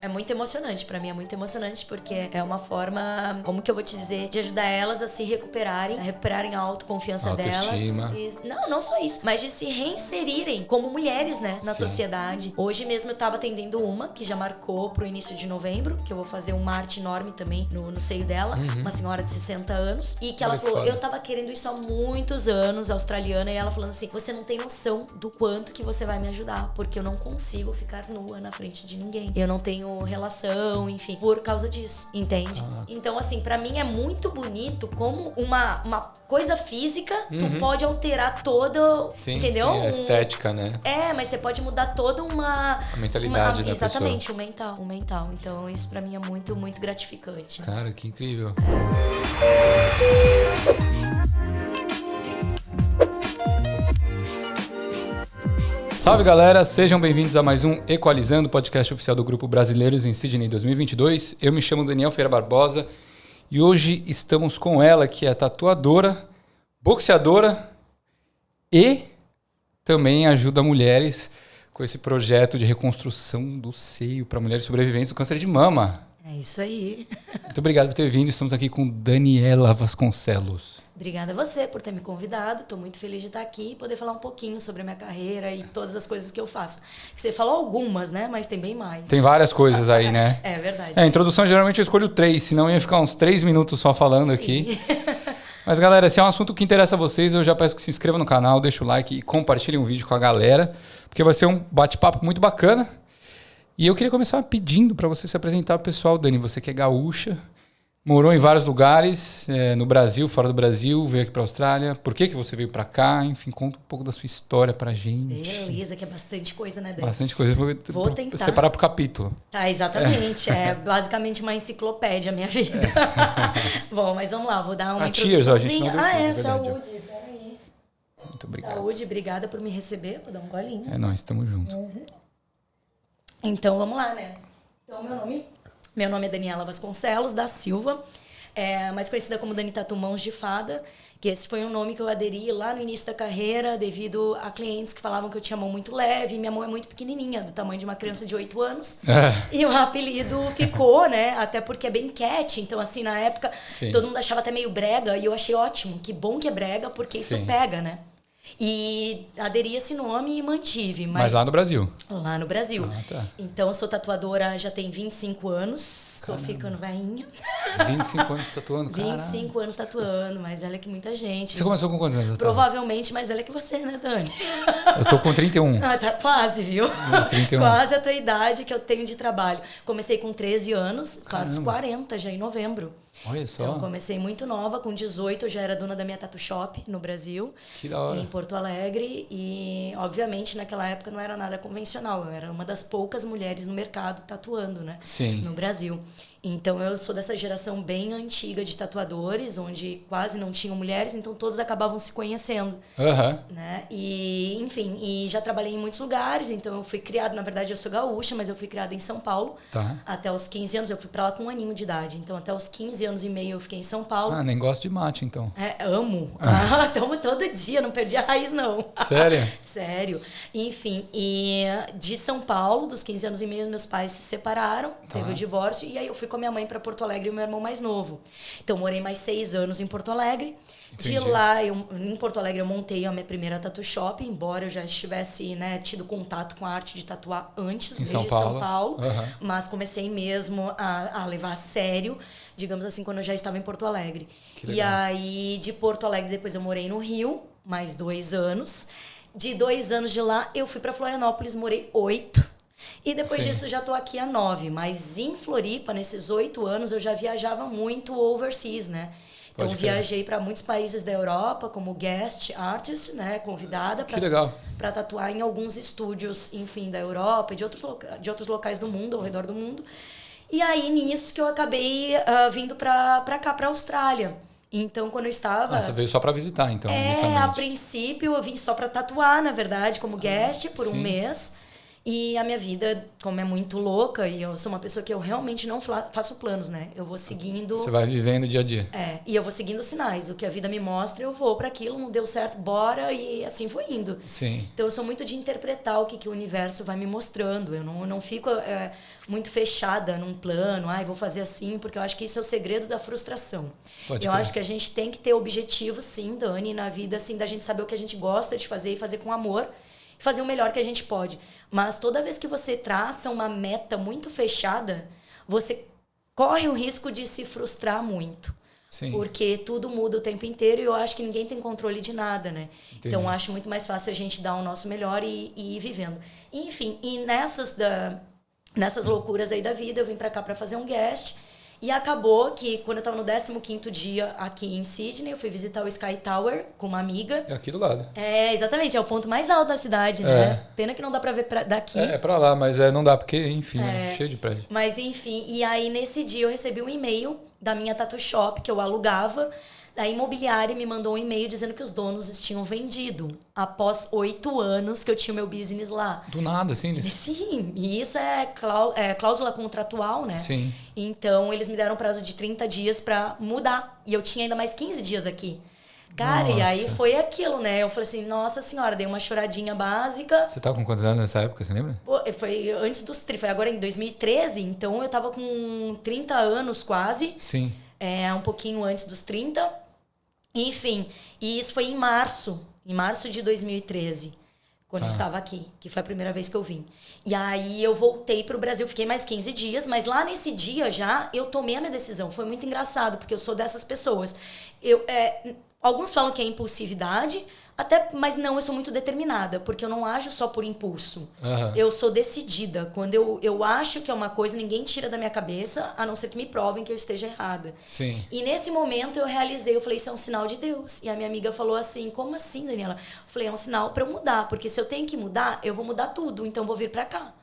É muito emocionante, pra mim é muito emocionante, porque é uma forma, como que eu vou te dizer, de ajudar elas a se recuperarem, a recuperarem a autoconfiança Autoestima. delas. Não só isso, mas de se reinserirem como mulheres, né, na Sim. sociedade. Hoje mesmo eu tava atendendo uma que já marcou pro início de novembro, que eu vou fazer uma arte enorme também no seio dela, uma senhora de 60 anos, e que ela Olha que falou, foda. eu tava querendo isso há muitos anos, australiana, e ela falando assim, você não tem noção do quanto que você vai me ajudar, porque eu não consigo ficar nua na frente de ninguém. Eu não tenho relação, enfim, por causa disso, entende? Então, assim, pra mim é muito bonito como uma coisa física, tu pode alterar todo, Sim, entendeu? sim, a estética, né? Mas você pode mudar toda A mentalidade da exatamente, pessoa. o mental. Então, isso pra mim é muito, muito gratificante. Cara, que incrível. Salve, galera! Sejam bem-vindos a mais um Equalizando, podcast oficial do Grupo Brasileiros em Sydney 2022. Eu me chamo Daniel Ferreira Barbosa e hoje estamos com ela, que é tatuadora, boxeadora e também ajuda mulheres com esse projeto de reconstrução do seio para mulheres sobreviventes do câncer de mama. É isso aí. Muito obrigado por ter vindo. Estamos aqui com Daniela Vasconcelos. Obrigada a você por ter me convidado. Estou muito feliz de estar aqui e poder falar um pouquinho sobre a minha carreira e todas as coisas que eu faço. Você falou algumas, né? Mas tem bem mais. Tem várias coisas aí, né? É verdade. A introdução, geralmente eu escolho 3, senão ia ficar uns 3 minutos só falando aqui. Mas, galera, se é um assunto que interessa a vocês, eu já peço que se inscrevam no canal, deixem o like e compartilhem o vídeo com a galera, porque vai ser um bate-papo muito bacana. E eu queria começar pedindo para você se apresentar pro pessoal. Dani, você que é gaúcha, morou em vários lugares, no Brasil, fora do Brasil, veio aqui para a Austrália. Por que você veio para cá? Enfim, conta um pouco da sua história pra gente. Beleza, que é bastante coisa, né, Dani? Bastante coisa. Vou tentar. Separar pro capítulo. Tá, exatamente. É basicamente uma enciclopédia a minha vida. Bom, mas vamos lá, vou dar uma Cheers, ó, a gente introduçãozinha. não deu cheers, é verdade, Saúde. Peraí. Muito obrigado. Saúde, obrigada por me receber. Vou dar um golinho. É nóis, estamos juntos. Então, vamos lá, né? Então, meu nome é Daniela Vasconcelos da Silva, mais conhecida como Dani Tatu Mãos de Fada, que esse foi um nome que eu aderi lá no início da carreira devido a clientes que falavam que eu tinha mão muito leve, minha mão é muito pequenininha, do tamanho de uma criança de 8 anos. E o apelido ficou, né? Até porque é bem cat, então assim, na época, Sim. todo mundo achava até meio brega e eu achei ótimo, que bom que é brega, porque isso Sim. pega, né? E aderi a esse nome e mantive. Mas lá no Brasil. Lá no Brasil. Ah, tá. Então, eu sou tatuadora já tem 25 anos. Estou Caramba. ficando velhinha. 25 anos tatuando, cara. 25 anos tatuando, mais velha que muita gente. Você começou com quantos anos? Provavelmente mais velha que você, né, Dani? Eu tô com 31. Ah, tá quase, viu? 31. Quase a tua idade que eu tenho de trabalho. Comecei com 13 anos, faço Caramba. 40 já em novembro. Olha só. Então, comecei muito nova, com 18 eu já era dona da minha tatu shop no Brasil, Que da hora. em Porto Alegre, e obviamente naquela época não era nada convencional, eu era uma das poucas mulheres no mercado tatuando, né? Sim. No Brasil. Então eu sou dessa geração bem antiga de tatuadores, onde quase não tinham mulheres, então todos acabavam se conhecendo, Aham. né? E, enfim, e já trabalhei em muitos lugares, então eu fui criada, na verdade eu sou gaúcha, mas eu fui criada em São Paulo. Tá. Até os 15 anos, eu fui pra lá com 1 aninho de idade, então até os 15 anos e meio eu fiquei em São Paulo. Ah, nem gosto de mate, então. Amo. Tomo todo dia, não perdi a raiz, não. Sério? Sério. Enfim, e de São Paulo, dos 15 anos e meio, meus pais se separaram, teve o divórcio, e aí eu fui com a minha mãe para Porto Alegre e o meu irmão mais novo. Então, morei mais 6 anos em Porto Alegre. Entendi. De lá, em Porto Alegre, eu montei a minha primeira tatu shop, embora eu já estivesse, né, tido contato com a arte de tatuar antes, Em desde São Paulo. São Paulo. Aham. Mas comecei mesmo a levar a sério, digamos assim, quando eu já estava em Porto Alegre. Que E legal. aí, de Porto Alegre, depois eu morei no Rio, mais 2 anos. De 2 anos de lá, eu fui para Florianópolis, morei 8. E depois Sim. disso já tô aqui há 9. Mas em Floripa, nesses 8 anos, eu já viajava muito overseas, né? Então Pode crer. viajei para muitos países da Europa como guest artist, né, convidada Que legal. para tatuar em alguns estúdios, enfim, da Europa e de outros locais do mundo, ao redor do mundo. E aí nisso que eu acabei vindo para cá, para Austrália. Então quando eu estava Você veio só pra visitar, então, a inicialmente. princípio eu vim só para tatuar, na verdade, como guest por um sim. mês. E a minha vida, como é muito louca, e eu sou uma pessoa que eu realmente não faço planos, né? Eu vou seguindo... Você vai vivendo dia a dia. E eu vou seguindo os sinais. O que a vida me mostra, eu vou para aquilo, não deu certo, bora, e assim foi indo. Sim. Então eu sou muito de interpretar o que o universo vai me mostrando. Eu não fico muito fechada num plano, vou fazer assim, porque eu acho que isso é o segredo da frustração. Eu acho que a gente tem que ter objetivo, sim, Dani, na vida, assim, da gente saber o que a gente gosta de fazer e fazer com amor, fazer o melhor que a gente pode. Mas toda vez que você traça uma meta muito fechada, você corre o risco de se frustrar muito. Sim. Porque tudo muda o tempo inteiro e eu acho que ninguém tem controle de nada, né? Entendi. Então, eu acho muito mais fácil a gente dar o nosso melhor e ir vivendo. Enfim, e nessas loucuras aí da vida, eu vim pra cá pra fazer um guest. E acabou que, quando eu tava no 15º dia aqui em Sydney, eu fui visitar o Sky Tower com uma amiga. É aqui do lado. Exatamente. É o ponto mais alto da cidade, né? Pena que não dá pra ver daqui. É pra lá, mas não dá, porque, enfim, é cheio de prédio. Mas, enfim, e aí nesse dia eu recebi um e-mail da minha tattoo shop, que eu alugava. A imobiliária me mandou um e-mail dizendo que os donos tinham vendido após 8 anos que eu tinha meu business lá. Do nada, assim? Sim, e isso é cláusula contratual, né? Sim. Então, eles me deram um prazo de 30 dias pra mudar. E eu tinha ainda mais 15 dias aqui. Cara, Nossa. E aí foi aquilo, né? Eu falei assim, nossa senhora, dei uma choradinha básica. Você tava com quantos anos nessa época, você lembra? Pô, foi antes dos... Foi agora em 2013, então eu tava com 30 anos quase. Sim. Um pouquinho antes dos 30. Enfim, e isso foi em março de 2013, quando eu estava aqui, que foi a primeira vez que eu vim. E aí eu voltei pro Brasil, fiquei mais 15 dias, mas lá nesse dia já eu tomei a minha decisão. Foi muito engraçado, porque eu sou dessas pessoas. Alguns falam que é impulsividade, mas não, eu sou muito determinada, porque eu não ajo só por impulso. Uhum. Eu sou decidida. Quando eu acho que é uma coisa, ninguém tira da minha cabeça, a não ser que me provem que eu esteja errada. Sim. E nesse momento eu realizei, eu falei, isso é um sinal de Deus. E a minha amiga falou assim, como assim, Daniela? Eu falei, é um sinal para eu mudar, porque se eu tenho que mudar, eu vou mudar tudo, então eu vou vir para cá.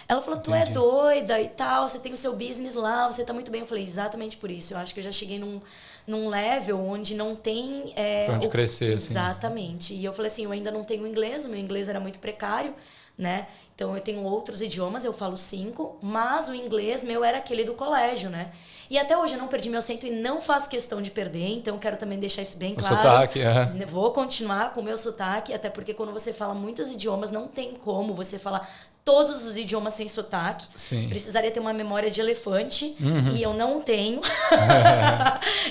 Ela falou, tu é doida e tal, você tem o seu business lá, você tá muito bem. Eu falei, exatamente por isso. Eu acho que eu já cheguei num level onde não tem... pra onde crescer, exatamente. E eu falei assim, eu ainda não tenho inglês, o meu inglês era muito precário, né? Então eu tenho outros idiomas, eu falo 5, mas o inglês meu era aquele do colégio, né? E até hoje eu não perdi meu acento e não faço questão de perder, então eu quero também deixar isso bem claro. O sotaque, Vou continuar com o meu sotaque, até porque quando você fala muitos idiomas, não tem como você falar todos os idiomas sem sotaque. Sim. Precisaria ter uma memória de elefante, e eu não tenho.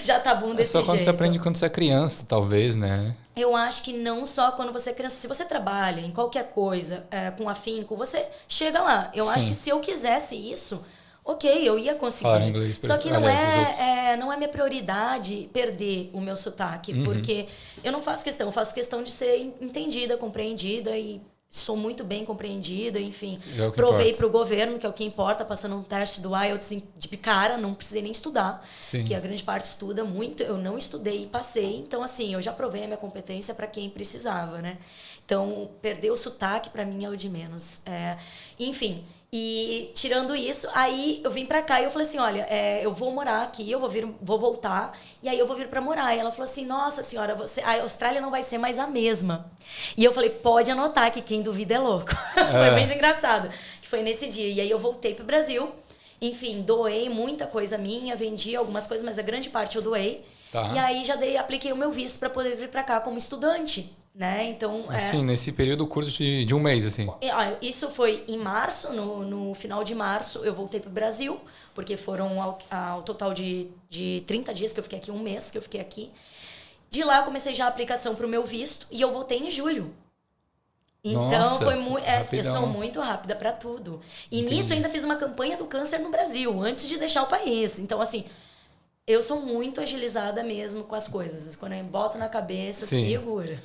Já tá bom desse jeito. Só quando você aprende quando você é criança, talvez, né? Eu acho que não só quando você é criança. Se você trabalha em qualquer coisa com afinco, você chega lá. Eu acho que se eu quisesse isso, ok, eu ia conseguir. Falar inglês, só que não é minha prioridade perder o meu sotaque, porque eu não faço questão. Eu faço questão de ser entendida, compreendida e sou muito bem compreendida, enfim. Provei para o governo, que é o que importa, passando um teste do IELTS de cara, não precisei nem estudar, que a grande parte estuda muito. Eu não estudei e passei, então assim, eu já provei a minha competência para quem precisava, né? Então, perder o sotaque para mim é o de menos. Enfim, e tirando isso, aí eu vim pra cá e eu falei assim, olha, eu vou morar aqui, eu vou voltar, e aí eu vou vir pra morar. E ela falou assim, nossa senhora, a Austrália não vai ser mais a mesma. E eu falei, pode anotar que quem duvida é louco. Foi bem engraçado, que foi nesse dia. E aí eu voltei pro Brasil, enfim, doei muita coisa minha, vendi algumas coisas, mas a grande parte eu doei. Tá. E aí já apliquei o meu visto pra poder vir pra cá como estudante. Né? Então, assim, nesse período curto de um mês, assim. Isso foi em março, no final de março, eu voltei pro Brasil, porque foram ao total de 30 dias que eu fiquei aqui, um mês que eu fiquei aqui. De lá, eu comecei já a aplicação pro meu visto e eu voltei em julho. Então, nossa, foi muito. Eu sou muito rápida para tudo. E nisso, eu ainda fiz uma campanha do câncer no Brasil, antes de deixar o país. Então, assim, eu sou muito agilizada mesmo com as coisas. Quando eu boto na cabeça, segura.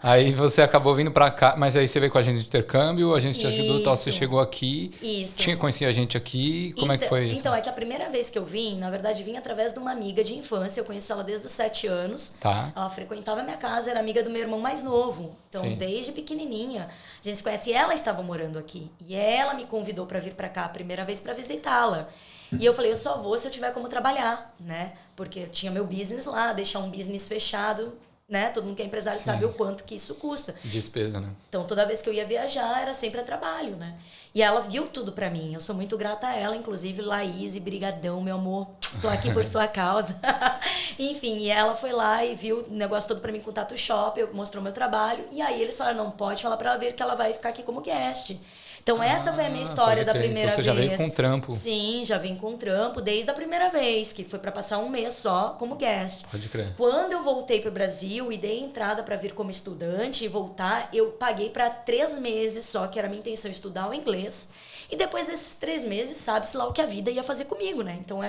Aí você acabou vindo pra cá, mas aí você veio com a gente de intercâmbio, a gente te ajudou, tal, você chegou aqui. Isso. Tinha conhecido a gente aqui, como é que foi isso? Então, é que a primeira vez que eu vim, na verdade, vim através de uma amiga de infância. Eu conheço ela desde os 7 anos. Tá. Ela frequentava a minha casa, era amiga do meu irmão mais novo. Então, desde pequenininha, a gente se conhece. E ela estava morando aqui. E ela me convidou para vir para cá a primeira vez para visitá-la. E eu falei, eu só vou se eu tiver como trabalhar, né? Porque eu tinha meu business lá, deixar um business fechado né? Todo mundo que é empresário sabe o quanto que isso custa. Despesa, né? Então, toda vez que eu ia viajar, era sempre a trabalho, né? E ela viu tudo pra mim. Eu sou muito grata a ela, inclusive, Laís, brigadão, meu amor. Tô aqui por sua causa. Enfim, e ela foi lá e viu o negócio todo pra mim com o Tattoo Shop, mostrou meu trabalho. E aí eles falaram, não, pode falar pra ela ver que ela vai ficar aqui como guest. Então, essa foi a minha história da primeira vez. Então, você já veio com trampo. Sim, já vim com trampo desde a primeira vez, que foi para passar um mês só como guest. Pode crer. Quando eu voltei pro Brasil e dei entrada para vir como estudante e voltar, eu paguei para 3 meses só, que era a minha intenção, estudar o inglês. E depois desses 3 meses, sabe-se lá o que a vida ia fazer comigo, né? Então,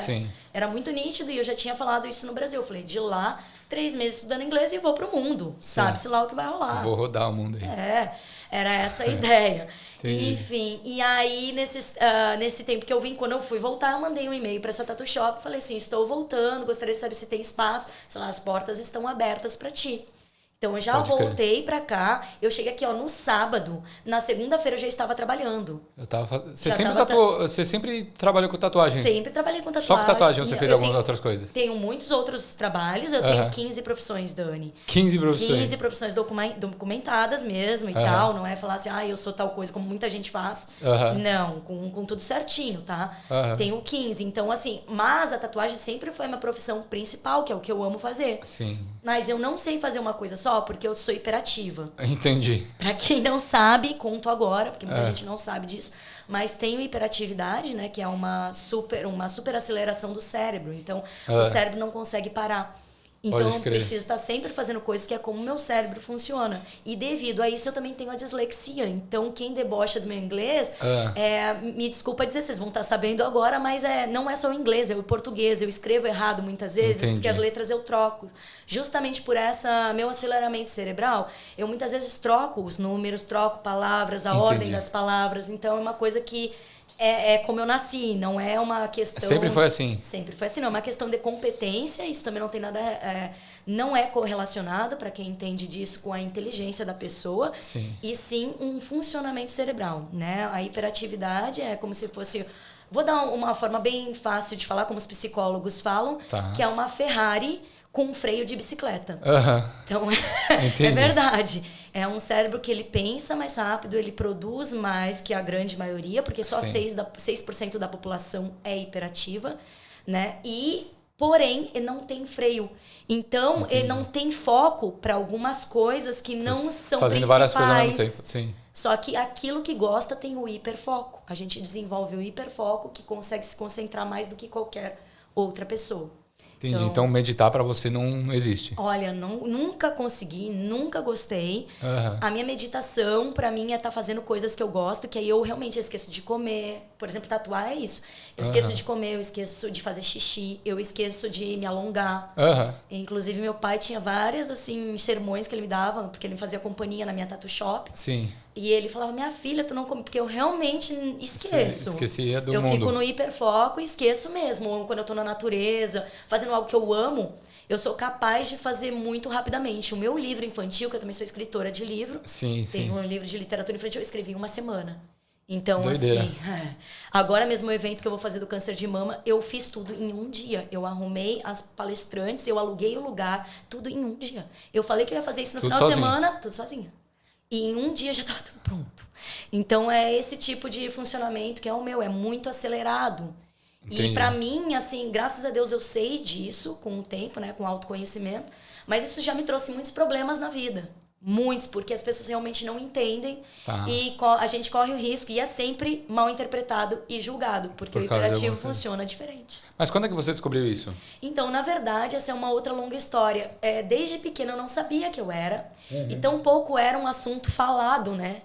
era muito nítido e eu já tinha falado isso no Brasil. Eu falei, de lá, 3 meses estudando inglês e vou pro mundo. Sabe-se lá o que vai rolar. Vou rodar o mundo aí. Era essa a ideia. Entendi. Enfim, e aí nesse tempo que eu vim, quando eu fui voltar, eu mandei um e-mail para essa Tattoo Shop, falei assim, estou voltando, gostaria de saber se tem espaço, sei lá, as portas estão abertas para ti. Então eu já voltei pra cá, eu cheguei aqui no sábado, na segunda-feira eu já estava trabalhando. Você sempre trabalhou com tatuagem? Sempre trabalhei com tatuagem. Só com tatuagem ou você fez algumas outras coisas? Tenho muitos outros trabalhos, eu tenho 15 profissões, Dani. 15 profissões? 15 profissões documentadas mesmo e tal, não é falar assim, eu sou tal coisa como muita gente faz. Não, com tudo certinho, tá? Tenho 15, então assim, mas a tatuagem sempre foi uma profissão principal, que é o que eu amo fazer. Sim. Mas eu não sei fazer uma coisa só porque eu sou hiperativa. Entendi. Pra quem não sabe, conto agora, porque muita gente não sabe disso, mas tenho hiperatividade, né, que é uma super aceleração do cérebro. Então, o cérebro não consegue parar. Então, eu preciso estar sempre fazendo coisas que é como o meu cérebro funciona. E devido a isso, eu também tenho a dislexia. Então, quem debocha do meu inglês, me desculpa dizer, vocês vão estar sabendo agora, mas não é só o inglês, é o português. Eu escrevo errado muitas vezes, porque as letras eu troco. Justamente por meu aceleramento cerebral, eu muitas vezes troco os números, troco palavras, a ordem das palavras. Então, é uma coisa que... É como eu nasci, não é uma questão... Sempre foi assim? Sempre foi assim, não. É uma questão de competência, isso também não tem nada... não é correlacionado, para quem entende disso, com a inteligência da pessoa. Sim. E sim um funcionamento cerebral, né? A hiperatividade é como se fosse... Vou dar uma forma bem fácil de falar, como os psicólogos falam, que é uma Ferrari com um freio de bicicleta. Então, é verdade. É um cérebro que ele pensa mais rápido, ele produz mais que a grande maioria, porque só 6% da população é hiperativa, né? Porém, ele não tem freio. Então, ele não tem foco para algumas coisas que não são fazendo principais. Várias coisas ao mesmo tempo, sim. Só que aquilo que gosta tem o hiperfoco. A gente desenvolve o hiperfoco que consegue se concentrar mais do que qualquer outra pessoa. Entendi. Então meditar para você não existe. Olha, nunca consegui, nunca gostei. A minha meditação, para mim, é estar fazendo coisas que eu gosto, que aí eu realmente esqueço de comer. Por exemplo, tatuar é isso. Eu esqueço de comer, eu esqueço de fazer xixi, eu esqueço de me alongar. Inclusive, meu pai tinha várias, assim, sermões que ele me dava, porque ele me fazia companhia na minha tattoo shop. Sim. E ele falava, minha filha, tu não come, porque eu realmente esqueço. Você esquecia do mundo. Eu fico no hiperfoco e esqueço mesmo. Ou quando eu tô na natureza, fazendo algo que eu amo, eu sou capaz de fazer muito rapidamente. O meu livro infantil, que eu também sou escritora de livro, tenho um livro de literatura infantil, eu escrevi em uma semana. Então, doideira. assim, agora mesmo o evento que eu vou fazer do câncer de mama, eu fiz tudo em um dia. Eu arrumei as palestrantes, eu aluguei o lugar, tudo em um dia. Eu falei que eu ia fazer isso no final de semana, tudo sozinha. E em um dia já estava tudo pronto. Então, é esse tipo de funcionamento que é o meu, é muito acelerado. Entendi. E para mim, assim, graças a Deus eu sei disso com o tempo, né, com autoconhecimento, mas isso já me trouxe muitos problemas na vida. Muitos, porque as pessoas realmente não entendem e a gente corre o risco e é sempre mal interpretado e julgado, porque o hiperativo funciona diferente. Mas quando é que você descobriu isso? Então, na verdade, essa é uma outra longa história. Desde pequena eu não sabia que eu era, e tampouco era um assunto falado, né?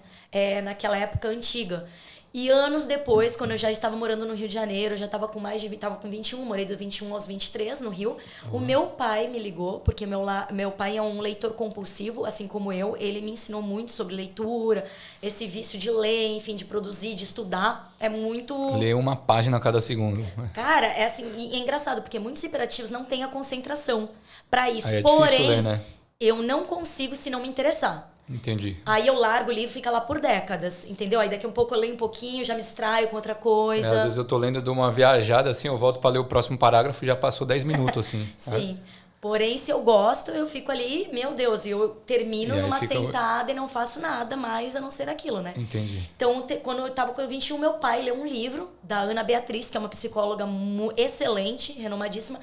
Naquela época antiga. E anos depois, quando eu já estava morando no Rio de Janeiro, eu já estava com tava com 21, morei do 21 aos 23 no Rio. O meu pai me ligou, porque meu pai é um leitor compulsivo, assim como eu. Ele me ensinou muito sobre leitura, esse vício de ler, enfim, de produzir, de estudar. É muito... Ler uma página a cada segundo. Cara, é assim, e é engraçado, porque muitos hiperativos não têm a concentração para isso. Aí é Porém, difícil ler, né? Eu não consigo se não me interessar. Entendi. Aí eu largo o livro e fica lá por décadas, entendeu? Aí daqui a um pouco eu leio um pouquinho, já me distraio com outra coisa. Às vezes eu tô lendo de uma viajada, assim, eu volto para ler o próximo parágrafo e já passou 10 minutos, assim. Sim. Porém, se eu gosto, eu fico ali, meu Deus, e eu termino numa fica... sentada e não faço nada mais a não ser aquilo, né? Entendi. Então, quando eu tava com 21, meu pai leu um livro da Ana Beatriz, que é uma psicóloga excelente, renomadíssima,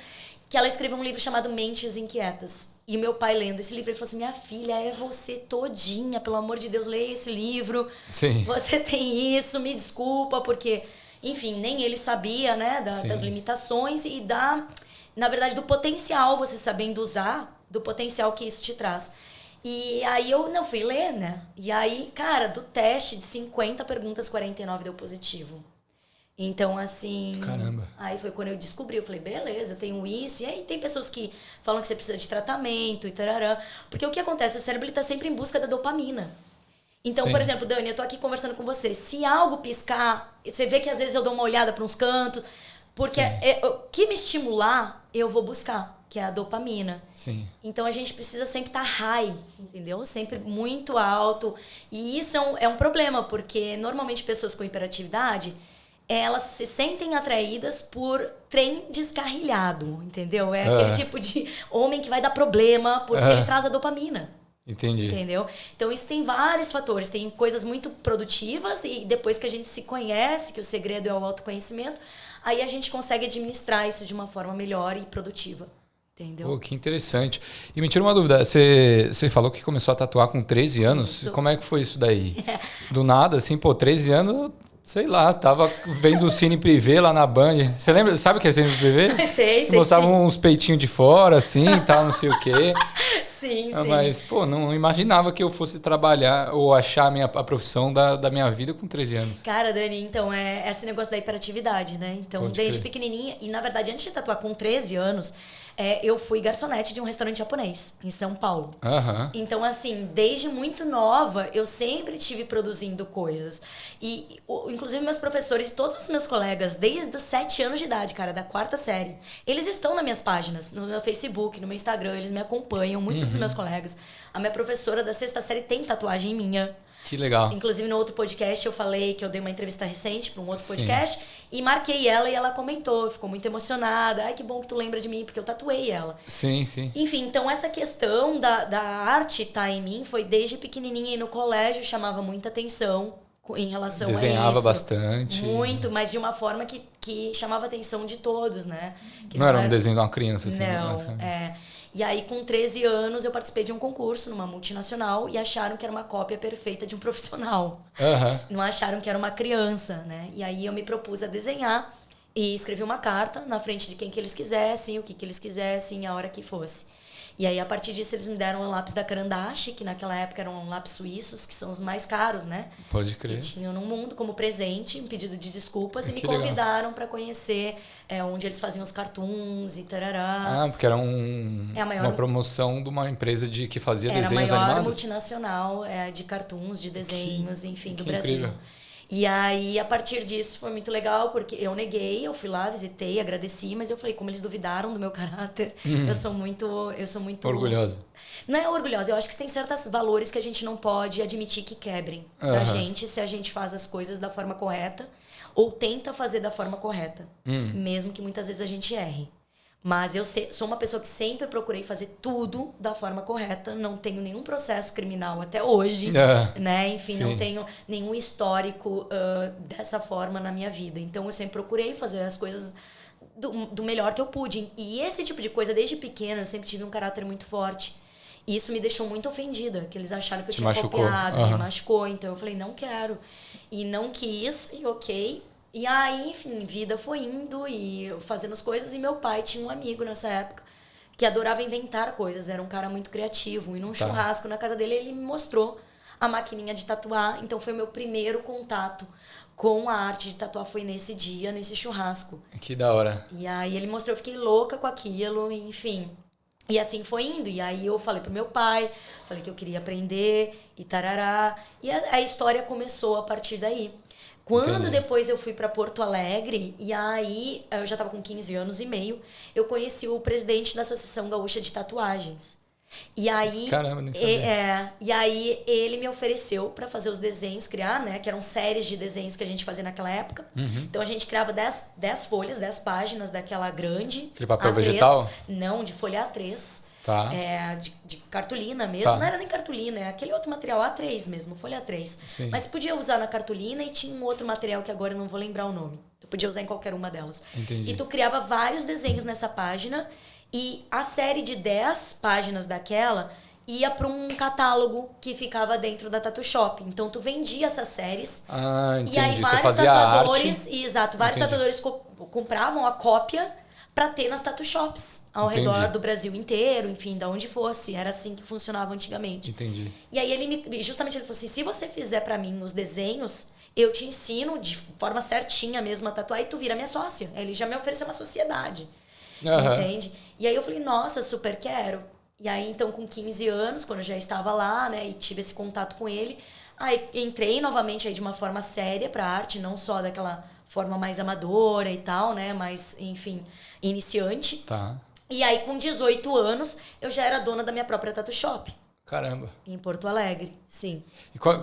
que ela escreveu um livro chamado Mentes Inquietas. E meu pai lendo esse livro, ele falou assim, minha filha, é você todinha, pelo amor de Deus, leia esse livro. Sim. Você tem isso, me desculpa, porque, enfim, nem ele sabia, né, das limitações e na verdade, do potencial, você sabendo usar, do potencial que isso te traz. E aí eu não fui ler, né? E aí, cara, do teste de 50 perguntas, 49 deu positivo. Então, assim... Caramba. Aí foi quando eu descobri, eu falei, beleza, tenho isso. E aí tem pessoas que falam que você precisa de tratamento e tararã. Porque o que acontece? O cérebro está sempre em busca da dopamina. Então, por exemplo, Dani, eu tô aqui conversando com você. Se algo piscar, você vê que às vezes eu dou uma olhada para uns cantos... Porque o que me estimular, eu vou buscar, que é a dopamina. Sim. Então, a gente precisa sempre estar high, entendeu? Sempre muito alto. E isso é um problema, porque normalmente pessoas com hiperatividade, elas se sentem atraídas por trem descarrilhado, entendeu? É aquele tipo de homem que vai dar problema, porque ele traz a dopamina. Entendi. Entendeu? Então, isso tem vários fatores. Tem coisas muito produtivas e depois que a gente se conhece, que o segredo é o autoconhecimento, aí a gente consegue administrar isso de uma forma melhor e produtiva. Entendeu? Pô, que interessante. E me tira uma dúvida, você falou que começou a tatuar com 13 anos. Isso. Como é que foi isso daí? Do nada, assim, 13 anos... Sei lá, tava vendo o Cine Privé lá na Band. Você lembra? Sabe o que é Cine Privé? Sei. Mostravam uns peitinhos de fora, assim, e tal, não sei o quê. Sim. Mas, pô, não imaginava que eu fosse trabalhar ou achar a profissão da minha vida com 13 anos. Cara, Dani, então, é esse negócio da hiperatividade, né? Então, Pode desde crer. pequenininha, e na verdade, antes de tatuar com 13 anos, eu fui garçonete de um restaurante japonês, em São Paulo. Aham. Então, assim, desde muito nova, eu sempre estive produzindo coisas. E, inclusive, meus professores e todos os meus colegas, desde os 7 anos de idade, cara, da 4ª série, eles estão nas minhas páginas, no meu Facebook, no meu Instagram, eles me acompanham, muitos dos meus colegas. A minha professora da 6ª série tem tatuagem minha. Que legal. Inclusive, no outro podcast, eu falei que eu dei uma entrevista recente para um outro Sim. podcast e marquei ela e ela comentou, ficou muito emocionada. Ai, que bom que tu lembra de mim, porque eu tatuei ela. Sim, sim. Enfim, então essa questão da arte tá em mim foi desde pequenininha e no colégio chamava muita atenção em relação a isso. Desenhava bastante. Muito, mas de uma forma que chamava a atenção de todos, né? Que Não era um desenho de uma criança, assim. Não, basicamente. E aí, com 13 anos, eu participei de um concurso numa multinacional e acharam que era uma cópia perfeita de um profissional. Aham. Não acharam que era uma criança, né? E aí eu me propus a desenhar e escrevi uma carta na frente de quem que eles quisessem, o que eles quisessem, a hora que fosse. E aí, a partir disso, eles me deram o lápis da Carandache, que naquela época eram lápis suíços, que são os mais caros, né? Pode crer. Que tinham no mundo como presente, um pedido de desculpas, e me Que legal. convidaram para conhecer onde eles faziam os cartoons e tarará. Ah, porque era É a maior- uma promoção de uma empresa que fazia Era a desenhos maior animados. multinacional de cartoons, de desenhos, enfim, do que Brasil. incrível. E aí, a partir disso, foi muito legal, porque eu neguei, eu fui lá, visitei, agradeci, mas eu falei, como eles duvidaram do meu caráter, eu sou muito... Orgulhosa. Não é orgulhosa, eu acho que tem certos valores que a gente não pode admitir que quebrem da Aham. gente se a gente faz as coisas da forma correta ou tenta fazer da forma correta, mesmo que muitas vezes a gente erre. Mas eu sou uma pessoa que sempre procurei fazer tudo da forma correta. Não tenho nenhum processo criminal até hoje, né? Enfim, sim. não tenho nenhum histórico dessa forma na minha vida. Então, eu sempre procurei fazer as coisas do melhor que eu pude. E esse tipo de coisa, desde pequena, eu sempre tive um caráter muito forte. E isso me deixou muito ofendida, que eles acharam que eu Te tinha machucou. copiado, Aham. me machucou. Então, eu falei, não quero. E não quis, e ok. E aí, enfim, vida foi indo e eu fazendo as coisas. E meu pai tinha um amigo nessa época que adorava inventar coisas. Era um cara muito criativo. E num churrasco na casa dele, ele me mostrou a maquininha de tatuar. Então, foi meu primeiro contato com a arte de tatuar. Foi nesse dia, nesse churrasco. Que da hora. E aí, ele mostrou, eu fiquei louca com aquilo, e, enfim... E assim foi indo. E aí eu falei pro meu pai, falei que eu queria aprender e tarará. E a história começou a partir daí. Quando Entendi. depois eu fui para Porto Alegre, e aí eu já tava com 15 anos e meio, eu conheci o presidente da Associação Gaúcha de Tatuagens. E aí, Caramba, nem sabia. e aí ele me ofereceu para fazer os desenhos, criar, né? Que eram séries de desenhos que a gente fazia naquela época. Então a gente criava 10 folhas, 10 páginas daquela grande. Aquele papel A3, vegetal? Não, de folha A3. Tá. De cartolina mesmo. Tá. Não era nem cartolina, é aquele outro material A3 mesmo, folha A3. Sim. Mas podia usar na cartolina e tinha um outro material que agora eu não vou lembrar o nome. Tu podia usar em qualquer uma delas. Entendi. E tu criava vários desenhos nessa página. E a série de 10 páginas daquela ia para um catálogo que ficava dentro da Tattoo Shop. Então, tu vendia essas séries. Ah, entendi. E aí, Você vários fazia tatuadores... arte. Exato. Vários Entendi. tatuadores compravam a cópia para ter nas Tattoo Shops. Ao Entendi. redor do Brasil inteiro, enfim, de onde fosse. Era assim que funcionava antigamente. Entendi. E aí, justamente ele falou assim, se você fizer para mim os desenhos... Eu te ensino de forma certinha mesmo a tatuar e tu vira minha sócia. Ele já me ofereceu uma sociedade. Entende? E aí eu falei, nossa, super quero. E aí, então, com 15 anos, quando eu já estava lá, né, e tive esse contato com ele, aí entrei novamente aí de uma forma séria pra arte, não só daquela forma mais amadora e tal, né, mas, enfim, iniciante. Tá. E aí, com 18 anos, eu já era dona da minha própria tattoo shop. Caramba. Em Porto Alegre, sim.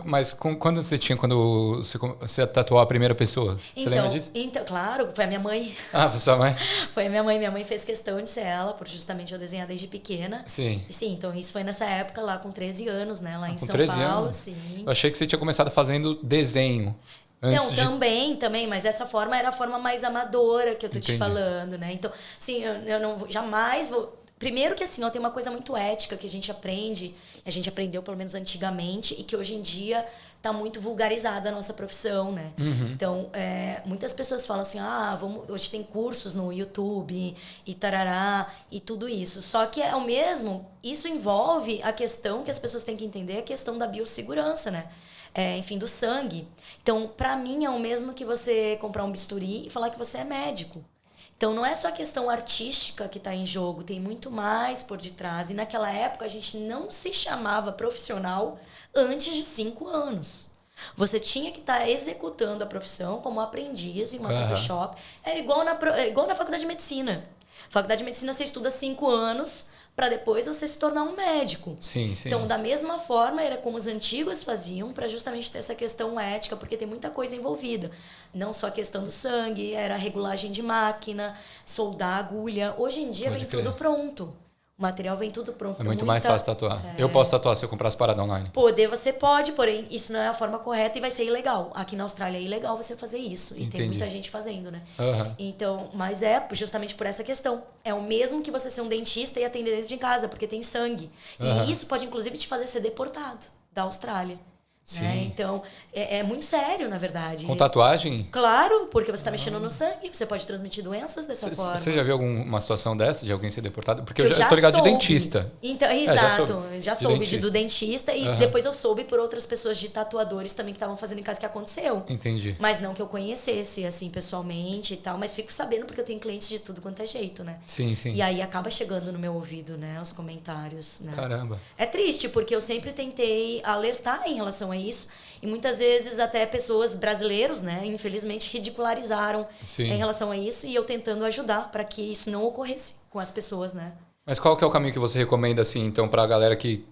Mas quando você tinha, quando você tatuou a primeira pessoa? Você lembra disso? Então, claro, foi a minha mãe. Ah, foi sua mãe? Foi a minha mãe. Minha mãe fez questão de ser ela, por justamente eu desenhar desde pequena. Sim. E sim, então isso foi nessa época lá com 13 anos, né? Lá em São 13 Paulo, anos? sim. Eu achei que você tinha começado fazendo desenho. Antes Não, também, mas essa forma era a forma mais amadora que eu tô te Entendi. falando, né? Então, sim, eu não jamais vou... Primeiro que assim, ó, tem uma coisa muito ética que a gente aprende, a gente aprendeu pelo menos antigamente, e que hoje em dia tá muito vulgarizada a nossa profissão, né? Então, muitas pessoas falam assim, hoje tem cursos no YouTube e tarará e tudo isso. Só que é o mesmo, isso envolve a questão que as pessoas têm que entender, a questão da biossegurança, né? Enfim, do sangue. Então, pra mim é o mesmo que você comprar um bisturi e falar que você é médico. Então, não é só a questão artística que está em jogo, tem muito mais por detrás. E naquela época, a gente não se chamava profissional antes de 5 anos. Você tinha que estar executando a profissão como aprendiz em uma tattoo shop. Era igual na faculdade de medicina. Faculdade de medicina, você estuda 5 anos para depois você se tornar um médico. Sim, sim. Então, da mesma forma, era como os antigos faziam para justamente ter essa questão ética, porque tem muita coisa envolvida. Não só a questão do sangue, era a regulagem de máquina, soldar agulha. Hoje em dia vem tudo pronto. O material vem tudo pronto. É muito mais fácil tatuar. Eu posso tatuar se eu comprar as paradas online. Poder você pode, porém isso não é a forma correta e vai ser ilegal. Aqui na Austrália é ilegal você fazer isso. E tem muita gente fazendo, né? Então, mas é justamente por essa questão. É o mesmo que você ser um dentista e atender dentro de casa, porque tem sangue. E isso pode inclusive te fazer ser deportado da Austrália. Né? Então, é muito sério, na verdade. Com tatuagem? Claro, porque você está mexendo no sangue, você pode transmitir doenças dessa forma. Você já viu alguma situação dessa, de alguém ser deportado? Porque eu já tô ligado de dentista. Então, exato, já soube dentista. do dentista e depois eu soube por outras pessoas de tatuadores também que estavam fazendo em casa que aconteceu. Entendi. Mas não que eu conhecesse, assim, pessoalmente e tal, mas fico sabendo porque eu tenho clientes de tudo quanto é jeito, né? Sim, sim. E aí acaba chegando no meu ouvido, né, os comentários, né? Caramba. É triste, porque eu sempre tentei alertar em relação a isso. E muitas vezes até pessoas brasileiros, né, infelizmente ridicularizaram em relação a isso e eu tentando ajudar para que isso não ocorresse com as pessoas, né? Mas qual que é o caminho que você recomenda, assim, então, pra galera que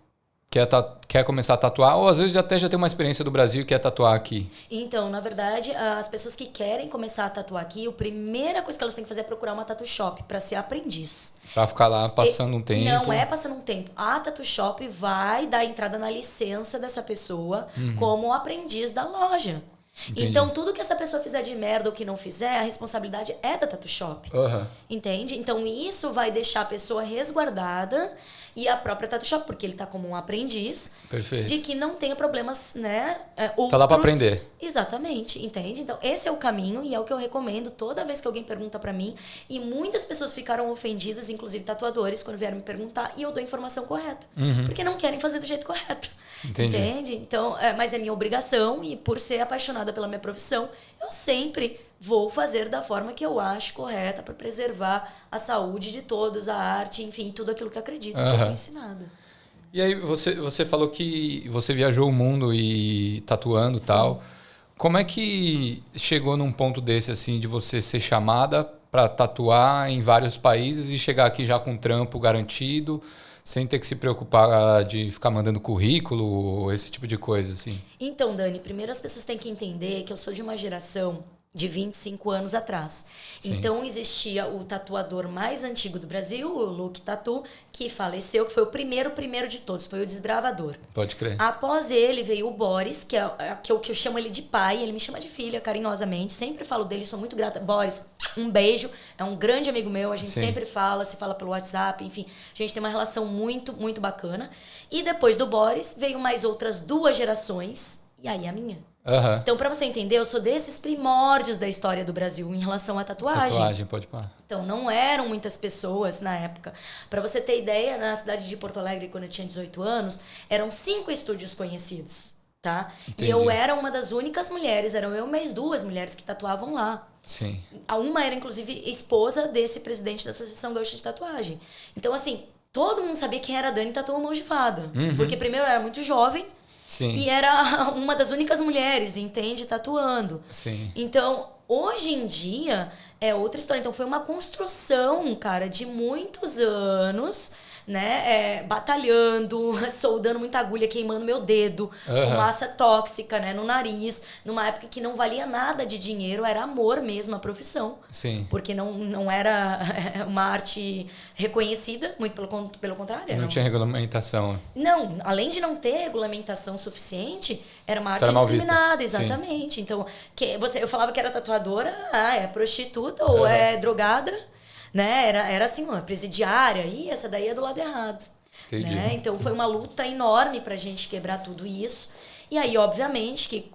quer começar a tatuar ou às vezes até já tem uma experiência do Brasil e quer tatuar aqui? Então, na verdade, as pessoas que querem começar a tatuar aqui, a primeira coisa que elas têm que fazer é procurar uma tattoo shop para ser aprendiz. Pra ficar lá passando um tempo? Não é passando um tempo. A tattoo shop vai dar entrada na licença dessa pessoa como aprendiz da loja. Entendi. Então, tudo que essa pessoa fizer de merda ou que não fizer, a responsabilidade é da tattoo shop. Entende? Então, isso vai deixar a pessoa resguardada e a própria tattoo shop, porque ele tá como um aprendiz. Perfeito. De que não tenha problemas, né? Outros. Tá lá pra aprender. Exatamente, entende? Então, esse é o caminho e é o que eu recomendo toda vez que alguém pergunta pra mim. E muitas pessoas ficaram ofendidas, inclusive tatuadores, quando vieram me perguntar, e eu dou a informação correta. Porque não querem fazer do jeito correto. Entendi. Entende? Então, mas é minha obrigação e por ser apaixonada pela minha profissão, eu sempre vou fazer da forma que eu acho correta para preservar a saúde de todos, a arte, enfim, tudo aquilo que acredito que eu fui ensinada. E aí, você falou que você viajou o mundo e tatuando e tal. Como é que chegou num ponto desse, assim, de você ser chamada para tatuar em vários países e chegar aqui já com um trampo garantido, sem ter que se preocupar de ficar mandando currículo, esse tipo de coisa, assim? Então, Dani, primeiro as pessoas têm que entender que eu sou de uma geração de 25 anos atrás. Sim. Então, existia o tatuador mais antigo do Brasil, o Luke Tatu, que faleceu, que foi o primeiro de todos, foi o Desbravador. Pode crer. Após ele veio o Boris, que eu chamo ele de pai, ele me chama de filha carinhosamente, sempre falo dele, sou muito grata. Boris, um beijo, é um grande amigo meu, a gente sempre fala, se fala pelo WhatsApp, enfim, a gente tem uma relação muito, muito bacana. E depois do Boris, veio mais outras 2 gerações, e aí a minha. Uhum. Então, pra você entender, eu sou desses primórdios da história do Brasil em relação à tatuagem. Tatuagem, pode parar. Então, não eram muitas pessoas na época. Pra você ter ideia, na cidade de Porto Alegre, quando eu tinha 18 anos, eram 5 estúdios conhecidos, tá? Entendi. E eu era uma das únicas mulheres, eram eu mais 2 mulheres que tatuavam lá. Sim. Uma era, inclusive, esposa desse presidente da Associação Gaúcha de Tatuagem. Então, assim, todo mundo sabia quem era a Dani Tatu Mãos de Fada. Porque, primeiro, eu era muito jovem. Sim. E era uma das únicas mulheres, entende? Tatuando. Sim. Então, hoje em dia, é outra história. Então, foi uma construção, cara, de muitos anos, né? Batalhando, soldando muita agulha, queimando meu dedo, fumaça tóxica, né? No nariz. Numa época que não valia nada de dinheiro, era amor mesmo a profissão. Sim. Porque não era uma arte reconhecida, muito pelo contrário. Não tinha regulamentação. Não, além de não ter regulamentação suficiente, era uma arte era mal discriminada, vista. Exatamente. Sim. Então, eu falava que era tatuadora, é prostituta ou é drogada, né? Era assim, uma presidiária, e essa daí é do lado errado. Entendi. Né? Então, foi uma luta enorme pra gente quebrar tudo isso. E aí, obviamente, que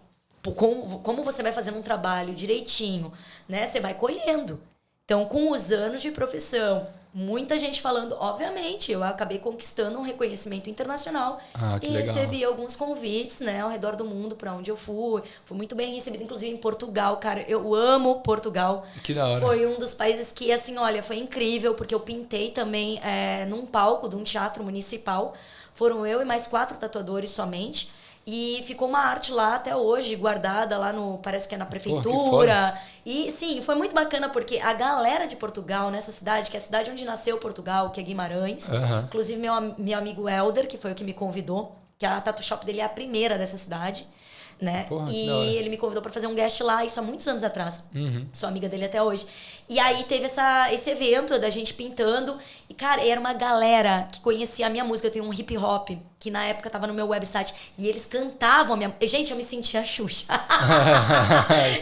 como você vai fazendo um trabalho direitinho, né? Você vai colhendo. Então, com os anos de profissão, muita gente falando, obviamente, eu acabei conquistando um reconhecimento internacional que e legal. recebi alguns convites, né, ao redor do mundo para onde eu fui. Fui muito bem recebida, inclusive em Portugal, cara. Eu amo Portugal. Que da hora. Foi um dos países que, assim, olha, foi incrível, porque eu pintei também num palco de um teatro municipal. Foram eu e mais 4 tatuadores somente. E ficou uma arte lá até hoje, guardada lá parece que é na prefeitura. E sim, foi muito bacana porque a galera de Portugal, nessa cidade, que é a cidade onde nasceu Portugal, que é Guimarães. Inclusive meu amigo Helder, que foi o que me convidou, que a Tattoo Shop dele é a primeira dessa cidade. Né? Porra, e ele me convidou para fazer um guest lá, isso há muitos anos atrás. Sou amiga dele até hoje. E aí teve esse evento da gente pintando. E, cara, era uma galera que conhecia a minha música. Eu tenho um hip hop, que na época tava no meu website. E eles cantavam a minha... Gente, eu me sentia Xuxa.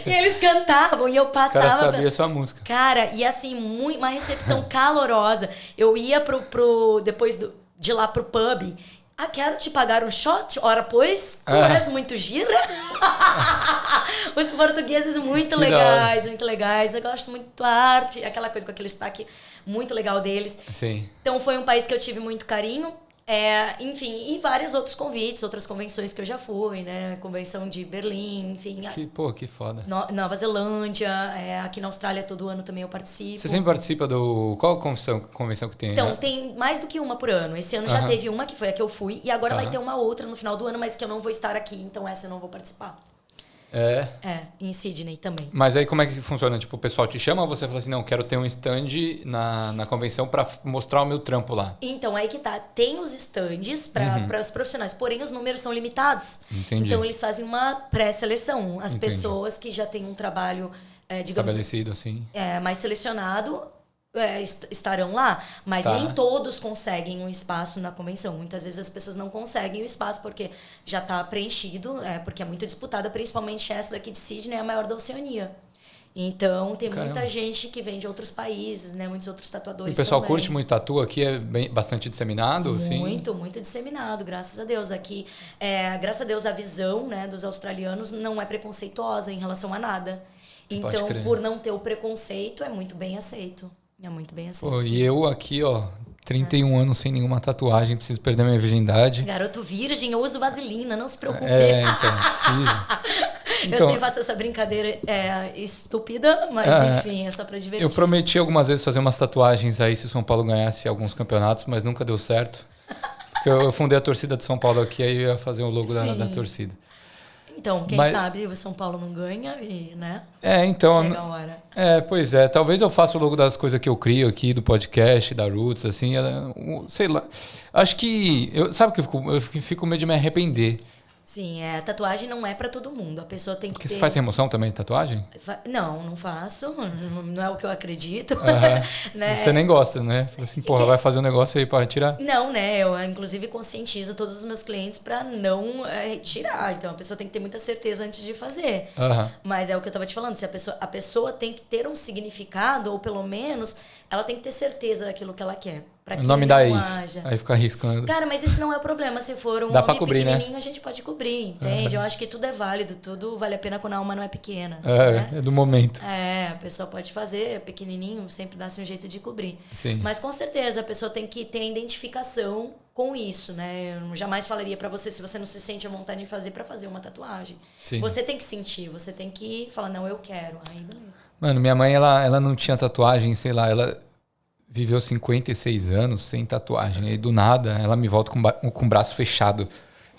E eles cantavam e eu passava... Os caras sabiam a sua música. Cara, e assim, uma recepção calorosa. Eu ia depois de lá pro pub... quero te pagar um shot? Ora, pois, tu és muito gira. Os portugueses muito legais, muito legais. Eu gosto muito da arte, aquela coisa com aquele sotaque muito legal deles. Sim. Então, foi um país que eu tive muito carinho. Enfim, e vários outros convites, outras convenções que eu já fui, né? Convenção de Berlim, enfim. Que foda. Nova Zelândia, aqui na Austrália todo ano também eu participo. Você sempre participa qual convenção que tem? Então, tem mais do que uma por ano. Esse ano já teve uma, que foi a que eu fui, e agora vai ter uma outra no final do ano, mas que eu não vou estar aqui, então essa eu não vou participar. Em Sydney também. Mas aí como é que funciona? Tipo, o pessoal te chama ou você fala assim, não, quero ter um stand na convenção para mostrar o meu trampo lá? Então, aí que tá. Tem os stands para os profissionais, porém os números são limitados. Entendi. Então, eles fazem uma pré-seleção. As pessoas que já têm um trabalho, digamos... estabelecido, assim. Mais selecionado... estarão lá, mas nem todos conseguem um espaço na convenção. Muitas vezes as pessoas não conseguem o espaço porque já está preenchido, porque é muito disputada, principalmente essa daqui de Sydney, é a maior da Oceania. Então, tem muita gente que vem de outros países, né? Muitos outros tatuadores. E o pessoal também. curte muito tatu aqui? É bastante disseminado? Muito, assim? muito disseminado, graças a Deus. Aqui, graças a Deus, a visão, né, dos australianos não é preconceituosa em relação a nada. Então, por não ter o preconceito, é muito bem aceito. É muito bem aceito. Pô, e eu aqui, 31 anos sem nenhuma tatuagem, preciso perder minha virgindade. Garoto virgem, eu uso vaselina, não se preocupe. Então, preciso. Eu sempre faço essa brincadeira estúpida, mas enfim, é só pra divertir. Eu prometi algumas vezes fazer umas tatuagens aí se o São Paulo ganhasse alguns campeonatos, mas nunca deu certo. Porque eu fundei a torcida de São Paulo aqui, aí eu ia fazer o logo da torcida. Então, quem sabe o São Paulo não ganha e, né? Então... Chega a hora. Pois é. Talvez eu faça o logo das coisas que eu crio aqui, do podcast, da Roots, assim. Sei lá. Acho que... Sabe o que eu fico com medo de me arrepender. Sim, tatuagem não é pra todo mundo. A pessoa tem que Porque ter... você faz remoção também de tatuagem? Não faço. Não é o que eu acredito. Né? Você nem gosta, né? Fala assim, porra, vai fazer um negócio aí pra retirar? Não, né? Eu, inclusive, conscientizo todos os meus clientes pra não retirar. Então, a pessoa tem que ter muita certeza antes de fazer. Mas é o que eu tava te falando. Se a pessoa tem que ter um significado, ou pelo menos, ela tem que ter certeza daquilo que ela quer. O nome da ex. Aí fica arriscando. Cara, mas esse não é o problema. Se for um Dá nome cobrir, pequenininho, né? a gente pode cobrir, entende? Eu acho que tudo é válido, tudo vale a pena quando a alma não é pequena. Né? É do momento. A pessoa pode fazer pequenininho, sempre dá-se um jeito de cobrir. Sim. Mas com certeza a pessoa tem que ter identificação com isso, né? Eu jamais falaria pra você, se você não se sente à vontade de fazer, pra fazer uma tatuagem. Sim. Você tem que sentir, você tem que falar, não, eu quero. Aí, beleza. Mano, minha mãe, ela não tinha tatuagem, sei lá, ela viveu 56 anos sem tatuagem. Aí do nada, ela me volta com o braço fechado.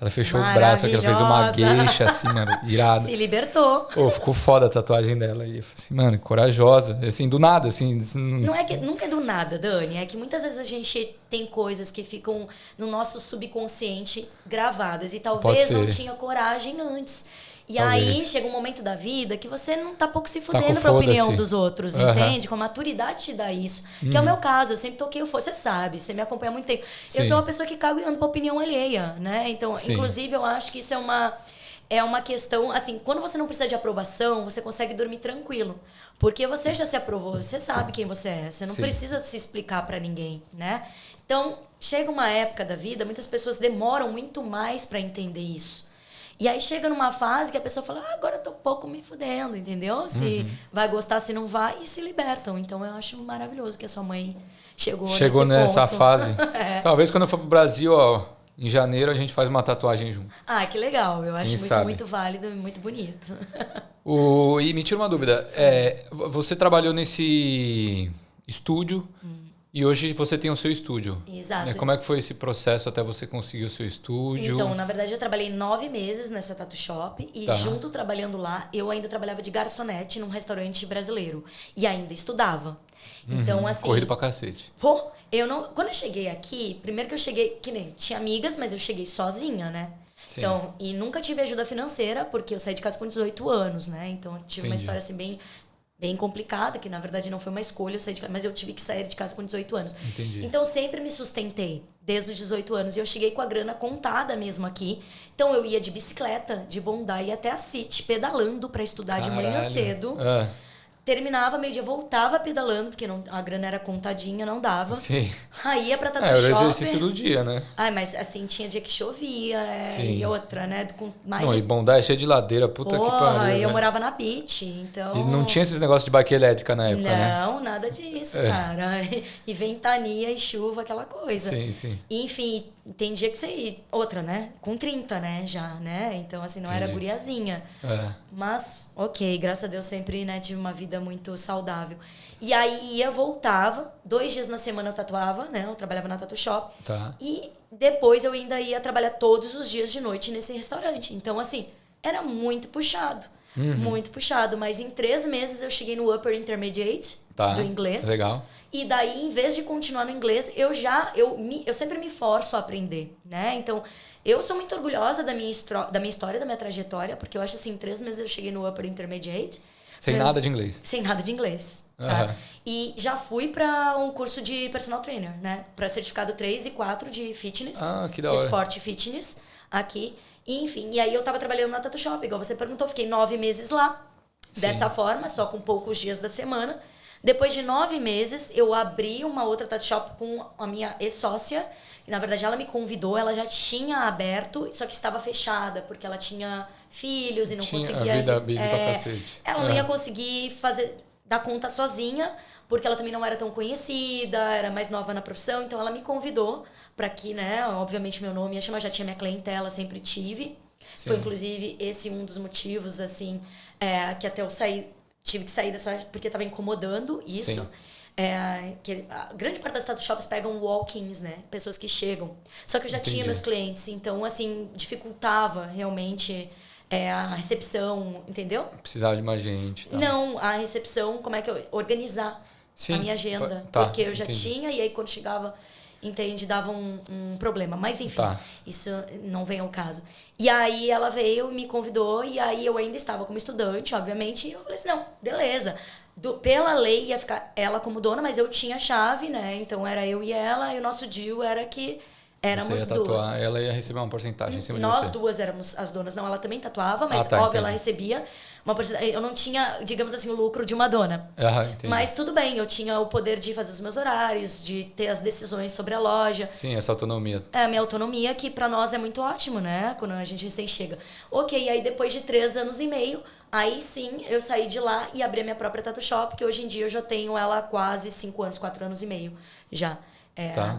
Ela fechou o braço, que ela fez uma gueixa, assim, mano, irado. Se libertou. Pô, ficou foda a tatuagem dela. E eu falei assim, mano, corajosa. Assim, do nada, assim. Não é que, nunca é do nada, Dani. É que muitas vezes a gente tem coisas que ficam no nosso subconsciente gravadas. E talvez não tinha coragem antes. E aí chega um momento da vida que você não tá pouco se fudendo pra opinião dos outros, entende? Com a maturidade te dá isso. Que é o meu caso, eu sempre toquei o fogo, você sabe, você me acompanha há muito tempo. Eu sou uma pessoa que cago e ando pra opinião alheia, né? Então, inclusive, eu acho que isso é uma questão, assim, quando você não precisa de aprovação, você consegue dormir tranquilo. Porque você já se aprovou, você sabe quem você é, você não precisa se explicar pra ninguém, né? Então, chega uma época da vida, muitas pessoas demoram muito mais pra entender isso. E aí chega numa fase que a pessoa fala, agora eu tô um pouco me fudendo, entendeu? Se vai gostar, se não vai, e se libertam. Então eu acho maravilhoso que a sua mãe chegou nessa ponto. fase. Talvez quando eu for pro Brasil, ó, em janeiro a gente faz uma tatuagem junto. Ah, que legal. Eu acho isso muito válido e muito bonito. E me tira uma dúvida. Você trabalhou nesse estúdio... E hoje você tem o seu estúdio. Exato. Como é que foi esse processo até você conseguir o seu estúdio? Então, na verdade, eu trabalhei 9 meses nessa tattoo shop. E junto trabalhando lá, eu ainda trabalhava de garçonete num restaurante brasileiro. E ainda estudava. Então, assim... Corrido pra cacete. Pô, quando eu cheguei aqui, primeiro que eu cheguei... Que nem tinha amigas, mas eu cheguei sozinha, né? Sim. Então, e nunca tive ajuda financeira, porque eu saí de casa com 18 anos, né? Então, eu tive uma história assim bem complicada, que na verdade não foi uma escolha, eu saí de casa, mas eu tive que sair de casa com 18 anos. Entendi. Então sempre me sustentei, desde os 18 anos. E eu cheguei com a grana contada mesmo aqui. Então eu ia de bicicleta, de Bondi, ia até a City, pedalando para estudar de manhã cedo. Terminava meio-dia, voltava pedalando, porque a grana era contadinha, não dava. Sim. Aí ia pra tattoo shop. Era o exercício do dia, né? Mas assim, tinha dia que chovia, e outra, né? Com mais não, e Bondi é cheio de ladeira, puta que pariu. E eu morava na beach, então... E não tinha esses negócios de bike elétrica na época, né? Não, nada disso, cara. E ventania e chuva, aquela coisa. Sim, sim. E, enfim, tem dia que você ia... Outra, né? Com 30, né? Já, né? Então, assim, não era guriazinha. Mas, ok, graças a Deus sempre, né? Tive uma vida muito saudável. E aí ia, voltava. 2 dias na semana eu tatuava, né? Eu trabalhava na tattoo shop. Tá. E depois eu ainda ia trabalhar todos os dias de noite nesse restaurante. Então, assim, era muito puxado. Muito puxado. Mas em 3 meses eu cheguei no Upper Intermediate do inglês. Legal. E daí, em vez de continuar no inglês, eu sempre me forço a aprender, né? Então, eu sou muito orgulhosa da minha história, da minha trajetória, porque eu acho assim, em 3 meses eu cheguei no Upper Intermediate. Sem nada de inglês. Sem nada de inglês. Tá? E já fui para um curso de personal trainer, né? Para certificado 3 e 4 de fitness. Que da hora. De esporte e fitness aqui. E, enfim, e aí eu tava trabalhando na tattoo shop, igual você perguntou. Fiquei 9 meses lá, dessa forma, só com poucos dias da semana. Depois de 9 meses, eu abri uma outra tattoo shop com a minha ex-sócia. E, na verdade, ela me convidou, ela já tinha aberto, só que estava fechada, porque ela tinha filhos e não conseguia... A vida busy pra cacete. Ela não ia conseguir dar conta sozinha, porque ela também não era tão conhecida, era mais nova na profissão. Então, ela me convidou para que, né, obviamente, meu nome ia chamar, já tinha minha clientela, sempre tive. Sim. Foi, inclusive, esse um dos motivos, assim, que até eu tive que sair dessa, porque estava incomodando isso. Sim. Que a grande parte das tattoo shops pegam walk-ins, né? Pessoas que chegam. Só que eu já tinha meus clientes, então, assim, dificultava realmente a recepção, entendeu? Precisava de mais gente. Tá. Não, a recepção, como é que eu organizar a minha agenda. Porque eu já tinha, e aí quando chegava, entende, dava um problema. Mas enfim, isso não vem ao caso. E aí ela veio, me convidou, e aí eu ainda estava como estudante, obviamente, e eu falei assim, não, beleza. Pela lei ia ficar ela como dona, mas eu tinha a chave, né? Então era eu e ela, e o nosso deal era que éramos duas. Você ia tatuar, ela ia receber uma porcentagem em cima de você. Nós duas éramos as donas. Não, ela também tatuava, mas óbvio, entendi. Ela recebia uma porcentagem. Eu não tinha, digamos assim, o lucro de uma dona. Mas tudo bem, eu tinha o poder de fazer os meus horários, de ter as decisões sobre a loja. Sim, essa autonomia. A minha autonomia, que pra nós é muito ótimo, né? Quando a gente recém chega. Ok, aí depois de 3 anos e meio, aí sim eu saí de lá e abri a minha própria tattoo shop, que hoje em dia eu já tenho ela há quase 5 anos, 4 anos e meio já.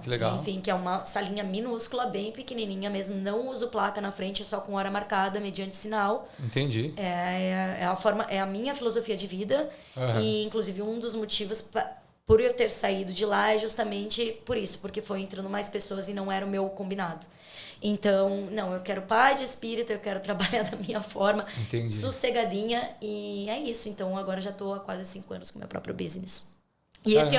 Que legal. Enfim, que é uma salinha minúscula, bem pequenininha mesmo. Não uso placa na frente, é só com hora marcada, mediante sinal. Entendi. É a minha filosofia de vida. E, inclusive, um dos motivos por eu ter saído de lá é justamente por isso. Porque foi entrando mais pessoas e não era o meu combinado. Então, não, eu quero paz de espírito, eu quero trabalhar da minha forma, sossegadinha. E é isso. Então, agora já estou há quase 5 anos com o meu próprio business. E esse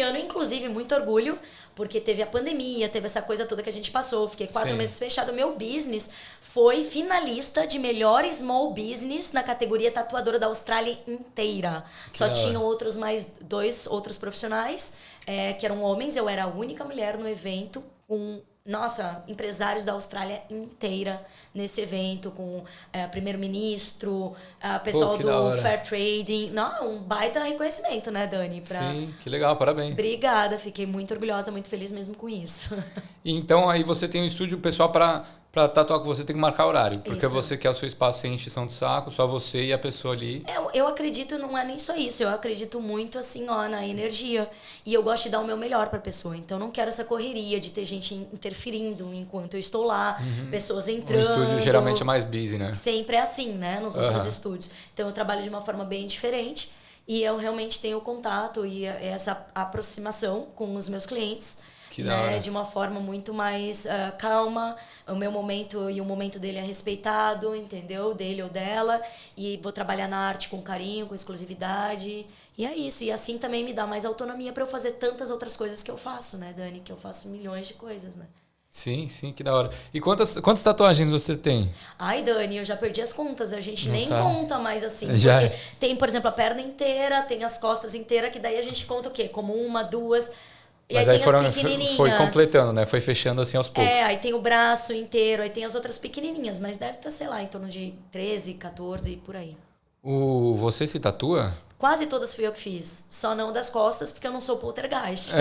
ano, inclusive, muito orgulho, porque teve a pandemia, teve essa coisa toda que a gente passou. Fiquei 4 meses fechado. Meu business foi finalista de melhor small business na categoria tatuadora da Austrália inteira. Só tinham mais 2 outros profissionais, que eram homens. Eu era a única mulher no evento com... empresários da Austrália inteira nesse evento, com primeiro-ministro, pessoal do Fair Trading. Não, um baita reconhecimento, né, Dani? Sim, que legal, parabéns. Obrigada, fiquei muito orgulhosa, muito feliz mesmo com isso. Então, aí você tem um estúdio pessoal para tatuar com você, tem que marcar horário. Porque você quer o seu espaço sem encheção de saco, só você e a pessoa ali. Eu acredito, não é nem só isso, eu acredito muito assim, na energia. E eu gosto de dar o meu melhor para a pessoa. Então, eu não quero essa correria de ter gente interferindo enquanto eu estou lá, pessoas entrando. O estúdio geralmente é mais busy, né? Sempre é assim, né? Nos outros estúdios. Então, eu trabalho de uma forma bem diferente e eu realmente tenho contato e essa aproximação com os meus clientes. Né, de uma forma muito mais calma. O meu momento e o momento dele é respeitado, entendeu? Dele ou dela. E vou trabalhar na arte com carinho, com exclusividade. E é isso. E assim também me dá mais autonomia para eu fazer tantas outras coisas que eu faço, né, Dani? Que eu faço milhões de coisas, né? Sim, que da hora. E quantas tatuagens você tem? Ai, Dani, eu já perdi as contas. A gente nem conta mais assim. Porque tem, por exemplo, a perna inteira, tem as costas inteiras, que daí a gente conta o quê? Como 1, 2... Mas aí foi completando, né? Foi fechando assim aos poucos. Aí tem o braço inteiro, aí tem as outras pequenininhas, mas deve estar, sei lá, em torno de 13, 14, por aí. Você se tatua? Quase todas fui eu que fiz. Só não das costas, porque eu não sou poltergeist.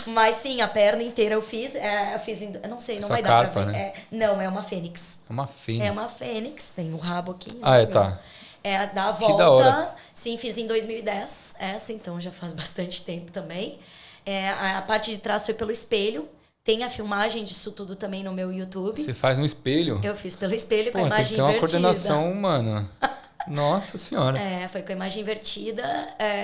Mas sim, a perna inteira eu fiz. Eu fiz eu não sei, não vai dar pra ver. Né? Não, é uma fênix. É uma fênix. É uma fênix, tem o rabo aqui. Tá. Dá a volta. Que da hora. Sim, fiz em 2010. Então já faz bastante tempo também. A parte de trás foi pelo espelho. Tem a filmagem disso tudo também no meu YouTube. Você faz no espelho? Eu fiz pelo espelho com a imagem invertida. Tem que ter uma coordenação, mano. Nossa senhora. Foi com a imagem invertida,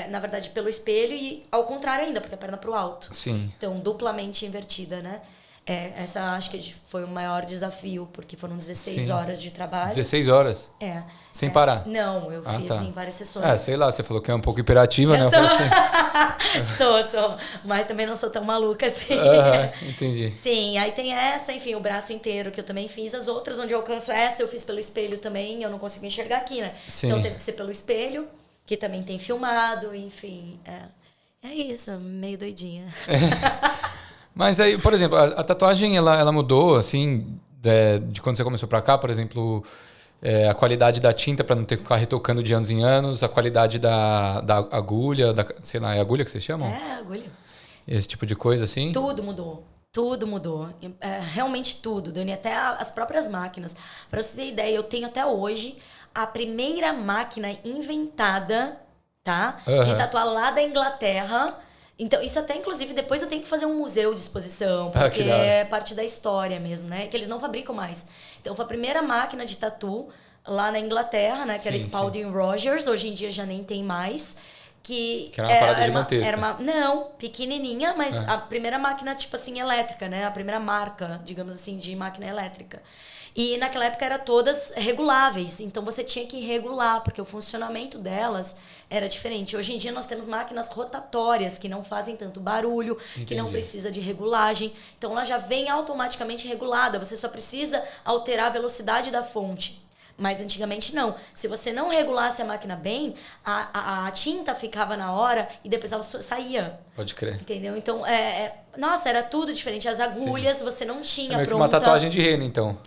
na verdade pelo espelho e ao contrário ainda, porque a perna pro alto. Sim. Então, duplamente invertida, né? Essa acho que foi o maior desafio, porque foram 16 horas de trabalho. 16 horas? Sem parar? Não, eu fiz em várias sessões. Sei lá, você falou que é um pouco hiperativa, né? Sou, mas também não sou tão maluca assim. Entendi. Sim, aí tem essa, enfim, o braço inteiro que eu também fiz. As outras, onde eu alcanço eu fiz pelo espelho também, eu não consigo enxergar aqui, né? Sim. Então teve que ser pelo espelho, que também tem filmado, enfim. É isso, meio doidinha. Mas aí, por exemplo, a tatuagem ela mudou, assim, de quando você começou pra cá, por exemplo, a qualidade da tinta para não ter que ficar retocando de anos em anos, a qualidade da agulha, sei lá, é agulha que vocês chamam? Agulha. Esse tipo de coisa, assim? Tudo mudou. Tudo mudou. Realmente tudo, Dani. Até as próprias máquinas. Para você ter ideia, eu tenho até hoje a primeira máquina inventada, tá? De tatuar lá da Inglaterra. Então, isso até, inclusive, depois eu tenho que fazer um museu de exposição, porque é parte da história mesmo, né? Que eles não fabricam mais. Então, foi a primeira máquina de tatu lá na Inglaterra, né? Que era Spalding Rogers. Hoje em dia já nem tem mais. Que era uma parada gigantesca. Não, pequenininha, mas a primeira máquina, tipo assim, elétrica, né? A primeira marca, digamos assim, de máquina elétrica. E naquela época eram todas reguláveis, então você tinha que regular, porque o funcionamento delas era diferente. Hoje em dia nós temos máquinas rotatórias que não fazem tanto barulho, que não precisa de regulagem. Então ela já vem automaticamente regulada, você só precisa alterar a velocidade da fonte. Mas antigamente não. Se você não regulasse a máquina bem, a tinta ficava na hora e depois ela saía. Pode crer. Entendeu? Então, nossa, era tudo diferente. As agulhas você não tinha meio pronta. Que uma tatuagem de rena, então.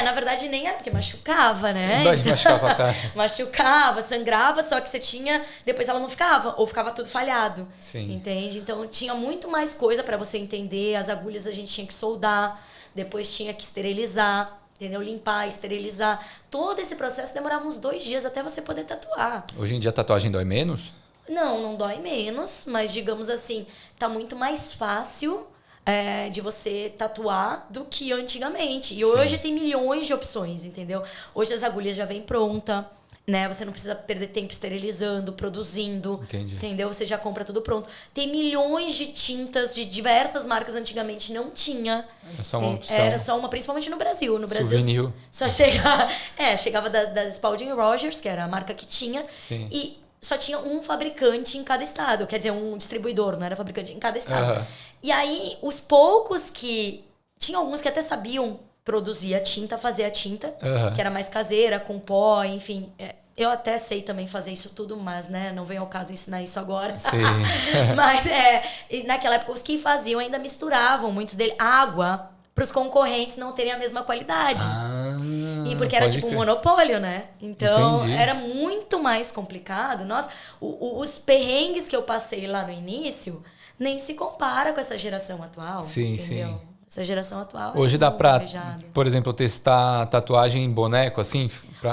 Na verdade nem era, porque machucava, né? Machucava a cara. Machucava, sangrava, só que você tinha... Depois ela não ficava, ou ficava tudo falhado. Sim. Entende? Então tinha muito mais coisa pra você entender. As agulhas a gente tinha que soldar, depois tinha que esterilizar. Entendeu? Limpar, esterilizar. Todo esse processo demorava uns 2 dias até você poder tatuar. Hoje em dia a tatuagem dói menos? Não dói menos, mas digamos assim, tá muito mais fácil de você tatuar do que antigamente. E hoje tem milhões de opções, entendeu? Hoje as agulhas já vêm pronta, né? Você não precisa perder tempo esterilizando, produzindo. Entendi. Entendeu? Você já compra tudo pronto. Tem milhões de tintas de diversas marcas, antigamente não tinha. Era só uma opção. Era só uma, principalmente no Brasil. No Brasil Souvenir. só chegava da Spalding Rogers, que era a marca que tinha. Sim. E só tinha um fabricante em cada estado. Quer dizer, um distribuidor, não era fabricante em cada estado. E aí, os poucos que... Tinha alguns que até sabiam produzir a tinta, fazer a tinta, que era mais caseira, com pó, enfim. Eu até sei também fazer isso tudo, mas, né, não vem ao caso ensinar isso agora. Sim. Mas, naquela época, os que faziam ainda misturavam, muitos deles, água, para os concorrentes não terem a mesma qualidade. E porque era tipo um monopólio, né? Então, era muito mais complicado. Nossa, os perrengues que eu passei lá no início nem se compara com essa geração atual. Sim, entendeu? sim. Essa geração atual hoje dá pra, invejada. Por exemplo, testar tatuagem em boneco, assim?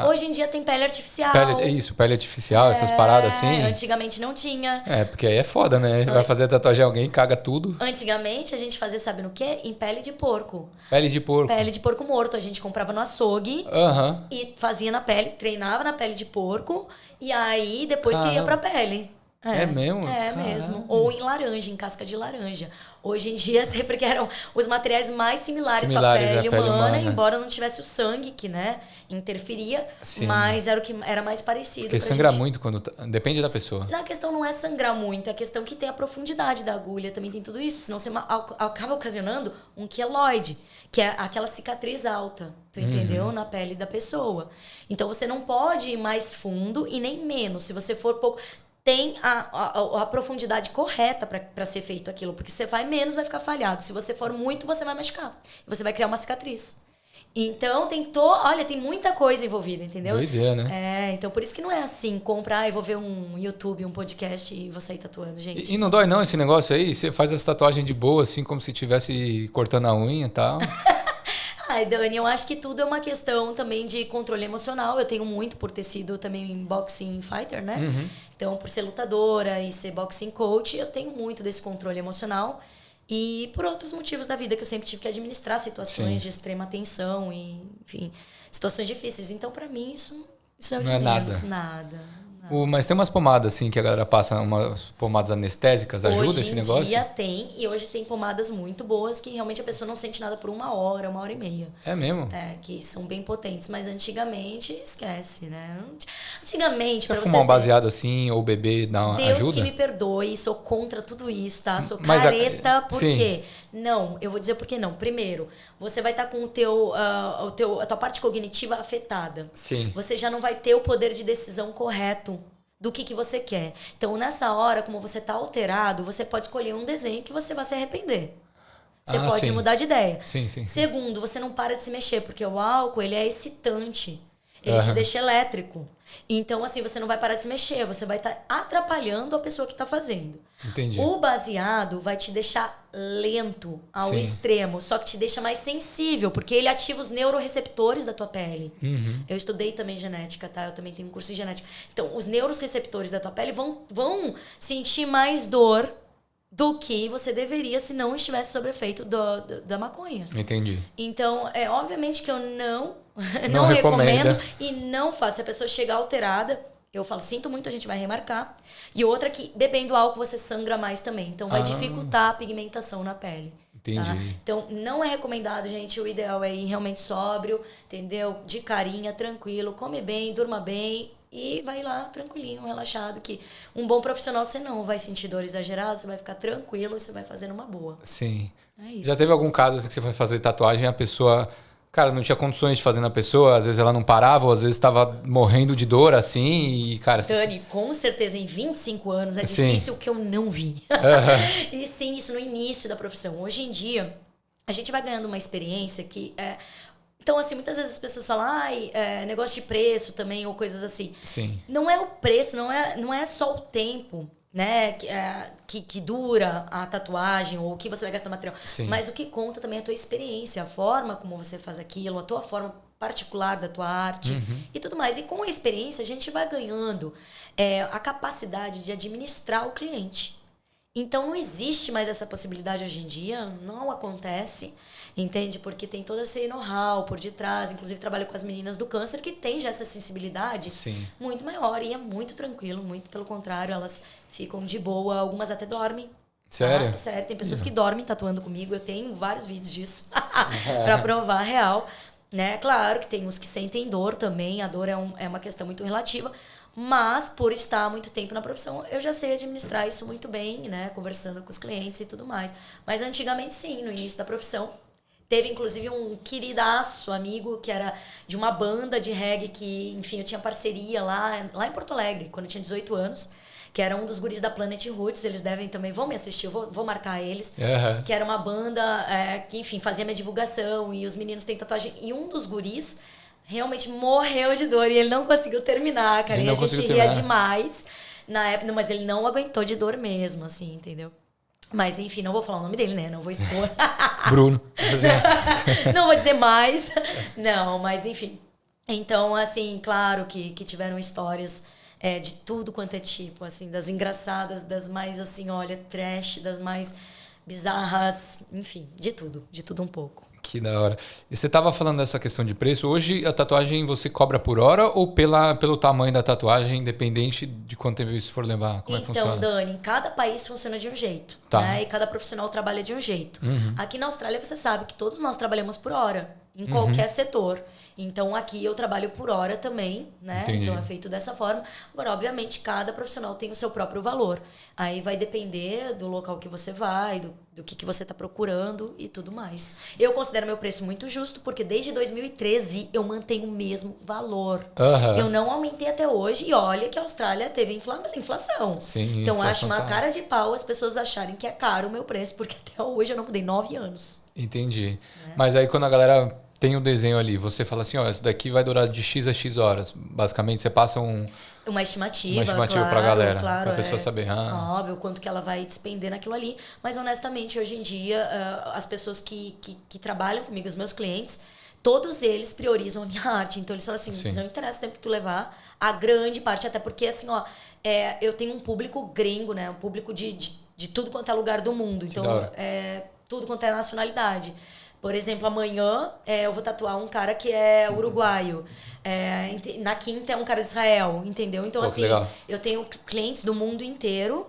Hoje em dia tem pele artificial. Pele artificial, essas paradas assim. Antigamente não tinha. Porque aí é foda, né? Vai fazer a tatuagem em alguém, caga tudo. Antigamente a gente fazia, sabe no quê? Em pele de porco. Pele de porco. Pele de porco morto. A gente comprava no açougue e fazia na pele, treinava na pele de porco e aí depois que ia pra pele. É mesmo? É mesmo. Ou em laranja, em casca de laranja. Hoje em dia, até porque eram os materiais mais similares com a pele humana, embora não tivesse o sangue que, né, interferia, mas era o que era mais parecido. Porque sangra muito quando... Depende da pessoa. A questão não é sangrar muito, é a questão que tem a profundidade da agulha, também tem tudo isso. Senão você acaba ocasionando um queloide, que é aquela cicatriz alta, tu entendeu? Na pele da pessoa. Então você não pode ir mais fundo e nem menos. Se você for pouco... Tem a profundidade correta para ser feito aquilo. Porque se você vai menos, vai ficar falhado. Se você for muito, você vai machucar. E você vai criar uma cicatriz. Então, olha, tem muita coisa envolvida, entendeu? Doideira, né? Então por isso que não é assim, comprar e vou ver um YouTube, um podcast e vou sair tatuando, gente. E não dói não esse negócio aí? Você faz essa tatuagem de boa, assim, como se estivesse cortando a unha e tal... Ai, Dani, eu acho que tudo é uma questão também de controle emocional. Eu tenho muito por ter sido também boxing fighter, né? Então, por ser lutadora e ser boxing coach, eu tenho muito desse controle emocional. E por outros motivos da vida, que eu sempre tive que administrar situações de extrema tensão e, enfim, situações difíceis. Então, pra mim, isso é não é nada. Mas tem umas pomadas, assim, que a galera passa, umas pomadas anestésicas, ajuda esse negócio? Hoje em dia tem, e hoje tem pomadas muito boas que realmente a pessoa não sente nada por 1 hora, 1h30. É mesmo? Que são bem potentes, mas antigamente, esquece, né? Antigamente, pra você fumar um baseado assim, ou beber, dá uma ajuda? Deus que me perdoe, sou contra tudo isso, tá? Sou careta, por quê? Não, eu vou dizer por que não. Primeiro, você vai estar com a tua parte cognitiva afetada. Sim. Você já não vai ter o poder de decisão correto do que você quer. Então, nessa hora, como você está alterado, você pode escolher um desenho que você vai se arrepender. Você pode mudar de ideia. Sim. Segundo, você não para de se mexer, porque o álcool, ele é excitante. Ele te deixa elétrico. Então, assim, você não vai parar de se mexer. Você vai estar atrapalhando a pessoa que está fazendo. Entendi. O baseado vai te deixar lento ao extremo. Só que te deixa mais sensível. Porque ele ativa os neuroreceptores da tua pele. Eu estudei também genética, tá? Eu também tenho um curso em genética. Então, os neuroreceptores da tua pele vão sentir mais dor do que você deveria se não estivesse sob efeito da maconha. Entendi. Então, obviamente que eu não recomendo e não faço. Se a pessoa chegar alterada, Eu falo, sinto muito, a gente vai remarcar. E outra que, bebendo álcool, você sangra mais também. Então, vai dificultar a pigmentação na pele. Entendi. Tá? Então, não é recomendado, gente. O ideal é ir realmente sóbrio, entendeu? De carinha, tranquilo. Come bem, durma bem. E vai lá tranquilinho, relaxado. Que um bom profissional, você não vai sentir dor exagerada. Você vai ficar tranquilo e você vai fazer numa boa. Sim. É isso. Já teve algum caso assim, que você foi fazer tatuagem e a pessoa... Cara, não tinha condições de fazer na pessoa, às vezes ela não parava, ou às vezes estava morrendo de dor, assim, e, cara... Dani, com certeza, em 25 anos é Sim. difícil que eu não vi. E sim, isso no início da profissão. Hoje em dia, a gente vai ganhando uma experiência que... Então, assim, muitas vezes as pessoas falam, negócio de preço também, ou coisas assim. Sim. Não é o preço, não é só o tempo, né, que dura a tatuagem ou o que você vai gastar material. Sim. Mas o que conta também é a tua experiência, a forma como você faz aquilo, a tua forma particular da tua arte e tudo mais. E com a experiência a gente vai ganhando a capacidade de administrar o cliente. Então não existe mais essa possibilidade hoje em dia, não acontece, entende? Porque tem todo esse know-how por detrás, inclusive trabalho com as meninas do câncer que tem já essa sensibilidade muito maior e é muito tranquilo, muito pelo contrário, elas ficam de boa, algumas até dormem. Sério? Sério, tem pessoas que dormem tatuando comigo, eu tenho vários vídeos disso pra provar real, né? Claro que tem uns que sentem dor também, a dor é uma questão muito relativa, mas por estar há muito tempo na profissão, eu já sei administrar isso muito bem, né? Conversando com os clientes e tudo mais. Mas antigamente sim, no início da profissão, teve inclusive um queridaço amigo que era de uma banda de reggae que, enfim, eu tinha parceria lá em Porto Alegre, quando eu tinha 18 anos, que era um dos guris da Planet Roots, eles vão me assistir, eu vou marcar eles, que era uma banda que, enfim, fazia minha divulgação e os meninos têm tatuagem. E um dos guris realmente morreu de dor e ele não conseguiu terminar, cara. E a gente ria demais na época, mas ele não aguentou de dor mesmo, assim, entendeu? Mas, enfim, não vou falar o nome dele, né? Não vou expor. Bruno. Não vou dizer mais. Não, mas, enfim. Então, assim, claro que tiveram histórias de tudo quanto é tipo, assim, das engraçadas, das mais, assim, olha, trash, das mais bizarras, enfim, de tudo um pouco. Que da hora. E você estava falando dessa questão de preço. Hoje a tatuagem você cobra por hora ou pelo tamanho da tatuagem, independente de quanto tempo isso for levar? Como é que funciona? Então, Dani, cada país funciona de um jeito, né? E cada profissional trabalha de um jeito. Aqui na Austrália você sabe que todos nós trabalhamos por hora, em qualquer setor. Então, aqui eu trabalho por hora também, né? Entendi. Então, é feito dessa forma. Agora, obviamente, cada profissional tem o seu próprio valor. Aí vai depender do local que você vai, do que você está procurando e tudo mais. Eu considero meu preço muito justo, porque desde 2013 eu mantenho o mesmo valor. Eu não aumentei até hoje. E olha que a Austrália teve inflação. Sim, então, inflação acho uma tá. cara de pau as pessoas acharem que é caro o meu preço, porque até hoje eu não mudei 9 anos. Entendi. Mas aí quando a galera tem o desenho ali, você fala assim, ó, esse daqui vai durar de X a X horas. Basicamente, você passa uma estimativa, uma estimativa claro, pra galera, claro, pra pessoa saber. Óbvio, quanto que ela vai despender naquilo ali. Mas, honestamente, hoje em dia, as pessoas que trabalham comigo, os meus clientes, todos eles priorizam a minha arte. Então, eles falam assim, não interessa o tempo que tu levar, a grande parte, até porque, assim, ó, eu tenho um público gringo, né? Um público de tudo quanto é lugar do mundo. Então, tudo quanto é nacionalidade. Por exemplo, amanhã eu vou tatuar um cara que é uruguaio. Na quinta é um cara de Israel, entendeu? Então, assim, eu tenho clientes do mundo inteiro.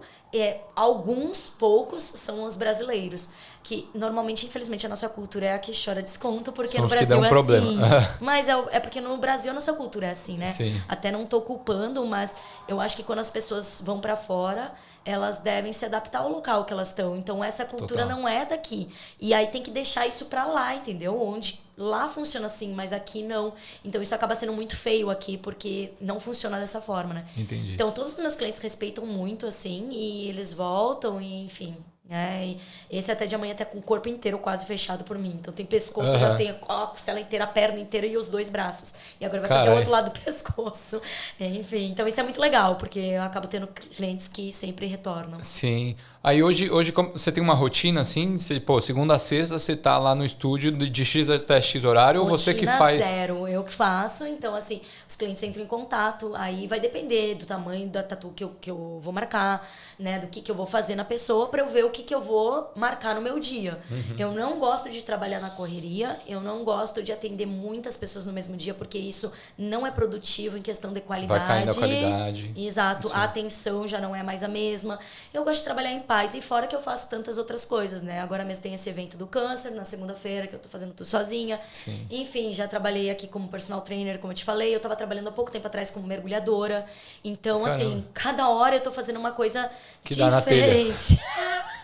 Alguns poucos são os brasileiros. Que normalmente, infelizmente, a nossa cultura é a que chora desconto, porque são no os que Brasil dão é problema. assim. Mas é porque no Brasil a nossa cultura é assim, né? Sim. Até não tô culpando, mas eu acho que quando as pessoas vão pra fora, elas devem se adaptar ao local que elas estão. Então essa cultura não é daqui. E aí tem que deixar isso pra lá, entendeu? Onde lá funciona assim, mas aqui não. Então isso acaba sendo muito feio aqui, porque não funciona dessa forma, né? Entendi. Então todos os meus clientes respeitam muito, assim, e eles voltam, e enfim. E esse até de amanhã tá com o corpo inteiro quase fechado por mim. Então tem pescoço, já tem a costela inteira, a perna inteira e os 2 braços. E agora vai fazer o outro lado do pescoço. Enfim, então isso é muito legal, porque eu acabo tendo clientes que sempre retornam. Sim. Aí hoje você tem uma rotina assim? Segunda a sexta você tá lá no estúdio de X até X horário, rotina ou você que faz? Zero, eu que faço. Então, assim, os clientes entram em contato, aí vai depender do tamanho da tatu que eu vou marcar, né? Do que eu vou fazer na pessoa, pra eu ver o que eu vou marcar no meu dia. Eu não gosto de trabalhar na correria, eu não gosto de atender muitas pessoas no mesmo dia, porque isso não é produtivo em questão de qualidade. Vai caindo a qualidade. Exato, Sim. a atenção já não é mais a mesma. Eu gosto de trabalhar em paz, e fora que eu faço tantas outras coisas, né? Agora mesmo tem esse evento do câncer, na segunda-feira, que eu tô fazendo tudo sozinha. Sim. Enfim, já trabalhei aqui como personal trainer, como eu te falei. Eu tava trabalhando há pouco tempo atrás como mergulhadora. Então, Caramba. assim, cada hora eu tô fazendo uma coisa Que dá na telha. diferente.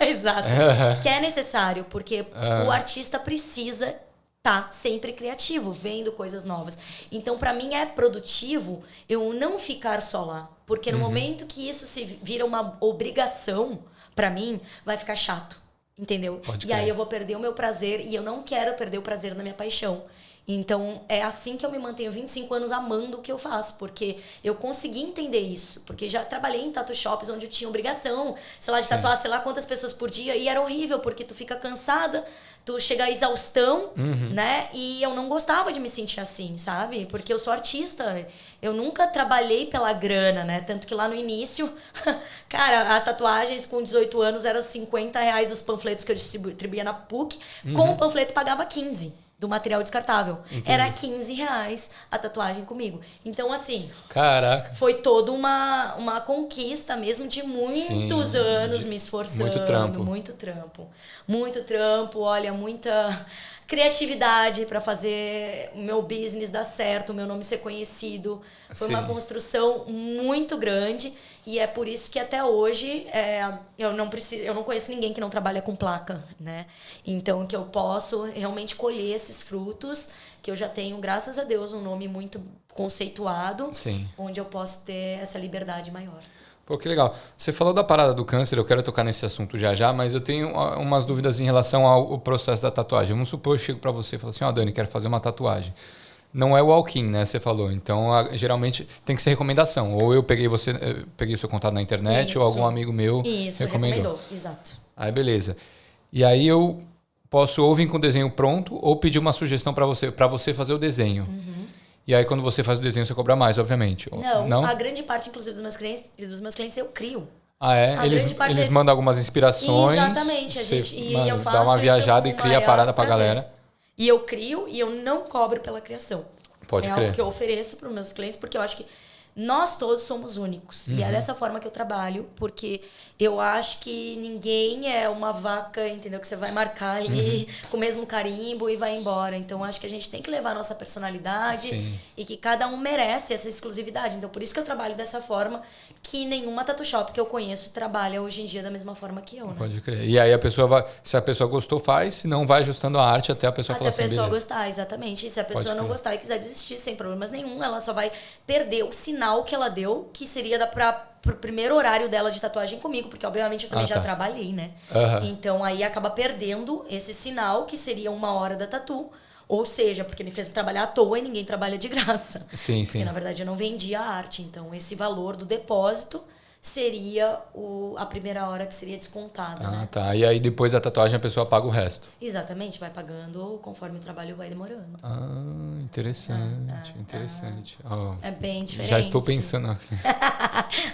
Exato. Que é necessário, porque o artista precisa tá sempre criativo, vendo coisas novas. Então, pra mim, é produtivo eu não ficar só lá. Porque no momento que isso se vira uma obrigação, pra mim, vai ficar chato. Entendeu? Pode E aí crer. eu vou perder o meu prazer, e eu não quero perder o prazer na minha paixão. Então, é assim que eu me mantenho 25 anos amando o que eu faço, porque eu consegui entender isso. Porque já trabalhei em tattoo shops onde eu tinha obrigação, sei lá, de tatuar sei lá quantas pessoas por dia, e era horrível, porque tu fica cansada, tu chega à exaustão, né? E eu não gostava de me sentir assim, sabe? Porque eu sou artista, eu nunca trabalhei pela grana, né? Tanto que lá no início, cara, as tatuagens com 18 anos eram R$50 os panfletos que eu distribuía na PUC, com o panfleto pagava 15 do material descartável. Entendi. Era R$15 a tatuagem comigo. Então, assim, Caraca. foi toda uma conquista mesmo de muitos anos me esforçando. muito trampo. Muito trampo. Muito trampo, olha, muita criatividade para fazer o meu business dar certo, o meu nome ser conhecido. Foi uma construção muito grande, e é por isso que até hoje eu não conheço ninguém que não trabalha com placa, né? Então, que eu posso realmente colher esses frutos, que eu já tenho, graças a Deus, um nome muito conceituado, Sim. onde eu posso ter essa liberdade maior. Pô, que legal. Você falou da parada do câncer, eu quero tocar nesse assunto já, mas eu tenho umas dúvidas em relação ao processo da tatuagem. Vamos supor, eu chego pra você e falo assim, Dani, quero fazer uma tatuagem. Não é walk-in, né? Você falou. Então, geralmente tem que ser recomendação. Ou eu peguei o seu contato na internet, ou algum amigo meu recomendou. Exato. Aí, beleza. E aí eu posso ou vir com o desenho pronto, ou pedir uma sugestão pra você fazer o desenho. E aí, quando você faz o desenho, você cobra mais, obviamente. Não? A grande parte, inclusive, dos meus clientes eu crio. Ah, é? Eles mandam algumas inspirações. Exatamente. Eu faço dá uma viajada e cria a parada pra prazer. galera. E eu crio e eu não cobro pela criação. Pode crer. É algo que eu ofereço para os meus clientes, porque eu acho que nós todos somos únicos. E é dessa forma que eu trabalho, porque eu acho que ninguém é uma vaca, entendeu? Que você vai marcar ali com o mesmo carimbo e vai embora. Então, acho que a gente tem que levar a nossa personalidade. Sim. E que cada um merece essa exclusividade. Então, por isso que eu trabalho dessa forma, que nenhuma tattoo shop que eu conheço trabalha hoje em dia da mesma forma que eu, né? Pode crer. E aí a pessoa vai, se a pessoa gostou, faz, se não vai ajustando a arte até a pessoa falar assim, Até a pessoa beleza. gostar, exatamente. E se a pessoa Pode não crer. gostar e quiser desistir sem problemas nenhum, ela só vai perder o sinal que ela deu, que seria pro primeiro horário dela de tatuagem comigo, porque obviamente eu também já trabalhei, né? Então aí acaba perdendo esse sinal, que seria 1 hora da tatu. Ou seja, porque me fez trabalhar à toa e ninguém trabalha de graça. Sim, Porque sim. na verdade eu não vendia a arte. Então esse valor do depósito seria a primeira hora que seria descontada, né? Tá. E aí depois da tatuagem a pessoa paga o resto. Exatamente, vai pagando conforme o trabalho vai demorando. Interessante. Ó, É bem diferente. já estou pensando aqui.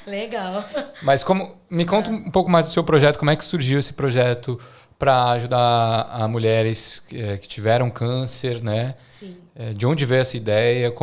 Legal. Mas me conta um pouco mais do seu projeto, como é que surgiu esse projeto para ajudar a mulheres que tiveram câncer, né? Sim. De onde veio essa ideia?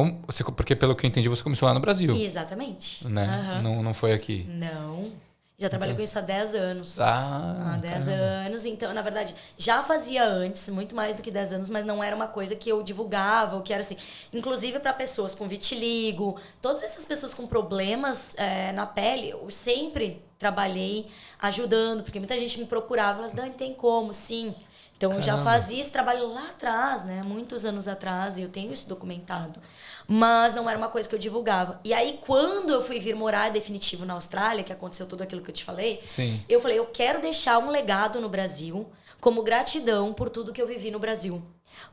Porque pelo que eu entendi, você começou lá no Brasil. Exatamente. Né? Não foi aqui. Não. Já trabalho com isso há 10 anos. Há 10 anos. Então, na verdade, já fazia antes, muito mais do que 10 anos, mas não era uma coisa que eu divulgava, ou que era assim. Inclusive para pessoas com vitiligo, todas essas pessoas com problemas na pele, eu sempre trabalhei ajudando, porque muita gente me procurava, elas, Dani, tem como? Sim. Então, eu já fazia esse trabalho lá atrás, né? Muitos anos atrás, e eu tenho isso documentado. Mas não era uma coisa que eu divulgava. E aí, quando eu fui vir morar definitivo na Austrália, que aconteceu tudo aquilo que eu te falei, Sim. eu falei, eu quero deixar um legado no Brasil como gratidão por tudo que eu vivi no Brasil.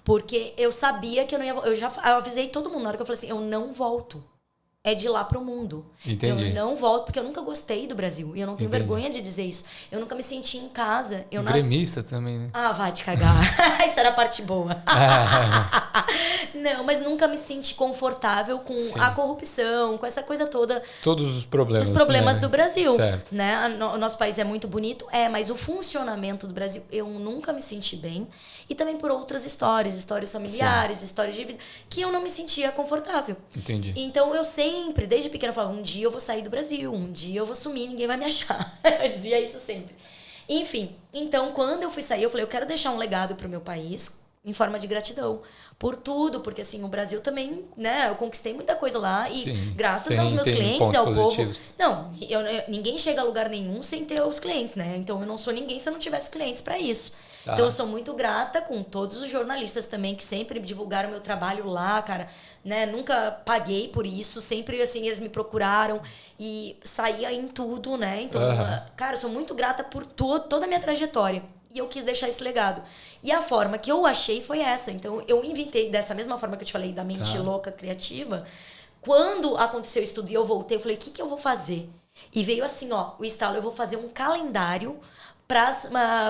Porque eu sabia que eu não ia... Eu avisei todo mundo na hora que eu falei assim, eu não volto. É de lá pro mundo. Entendi. Eu não volto, porque eu nunca gostei do Brasil. E eu não tenho vergonha de dizer isso. Eu nunca me senti em casa. Gremista também, né? Ah, vai te cagar. Isso era a parte boa. Não, mas nunca me senti confortável com a corrupção, com essa coisa toda. Todos os problemas. Os problemas do Brasil. Certo. Né? O nosso país é muito bonito, mas o funcionamento do Brasil, eu nunca me senti bem. E também por outras histórias familiares, histórias de vida, que eu não me sentia confortável. Entendi. Então eu sempre, desde pequena, falava, um dia eu vou sair do Brasil, um dia eu vou sumir, ninguém vai me achar. Eu dizia isso sempre. Enfim, então quando eu fui sair, eu falei, eu quero deixar um legado pro meu país, em forma de gratidão. Por tudo, porque assim, o Brasil também, né, eu conquistei muita coisa lá e graças aos meus clientes, ao povo. Não, ninguém chega a lugar nenhum sem ter os clientes, né? Então eu não sou ninguém se eu não tivesse clientes para isso. Então eu sou muito grata com todos os jornalistas também que sempre divulgaram meu trabalho lá, cara, né? Nunca paguei por isso, sempre assim eles me procuraram e saía em tudo, né? Então, cara, eu sou muito grata por toda a minha trajetória. E eu quis deixar esse legado. E a forma que eu achei foi essa. Então, eu inventei dessa mesma forma que eu te falei, da mente louca, criativa. Quando aconteceu isso tudo e eu voltei, eu falei, o que eu vou fazer? E veio assim, o estalo, eu vou fazer um calendário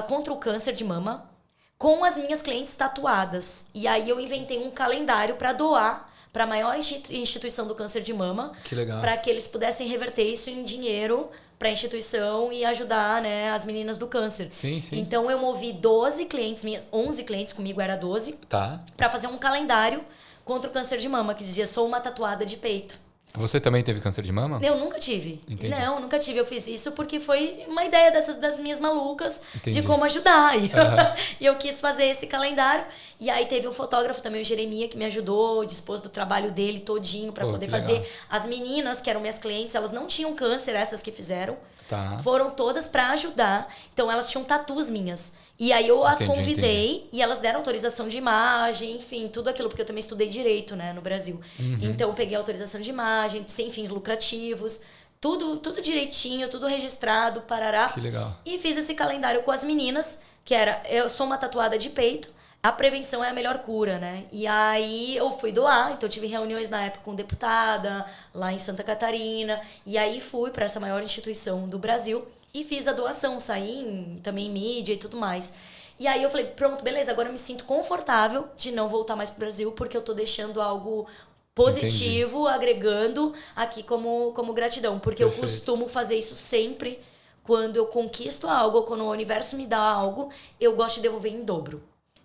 contra o câncer de mama com as minhas clientes tatuadas. E aí eu inventei um calendário para doar para a maior instituição do câncer de mama. Que legal. Para que eles pudessem reverter isso em dinheiro para a instituição e ajudar, né, as meninas do câncer. Sim. Então eu movi 12 clientes, 11 clientes, comigo era 12, para fazer um calendário contra o câncer de mama, que dizia, sou uma tatuada de peito. Você também teve câncer de mama? Eu nunca tive. Entendi. Não, nunca tive. Eu fiz isso porque foi uma ideia das minhas malucas de como ajudar. E eu quis fazer esse calendário. E aí teve um fotógrafo também, o Jeremias, que me ajudou, dispôs do trabalho dele todinho para poder fazer. Legal. As meninas, que eram minhas clientes, elas não tinham câncer, essas que fizeram. Foram todas para ajudar. Então elas tinham tatus minhas. E aí eu as convidei e elas deram autorização de imagem, enfim, tudo aquilo, porque eu também estudei direito, né, no Brasil. Então eu peguei autorização de imagem, sem fins lucrativos, tudo direitinho, tudo registrado, parará. Que legal. E fiz esse calendário com as meninas, que era, eu sou uma tatuada de peito, a prevenção é a melhor cura, né? E aí eu fui doar, então eu tive reuniões na época com deputada, lá em Santa Catarina, e aí fui para essa maior instituição do Brasil, e fiz a doação, saí também em mídia e tudo mais. E aí eu falei, pronto, beleza, agora eu me sinto confortável de não voltar mais pro Brasil, porque eu tô deixando algo positivo, agregando aqui como gratidão. Porque eu costumo fazer isso sempre, quando eu conquisto algo, ou quando o universo me dá algo, eu gosto de devolver em dobro.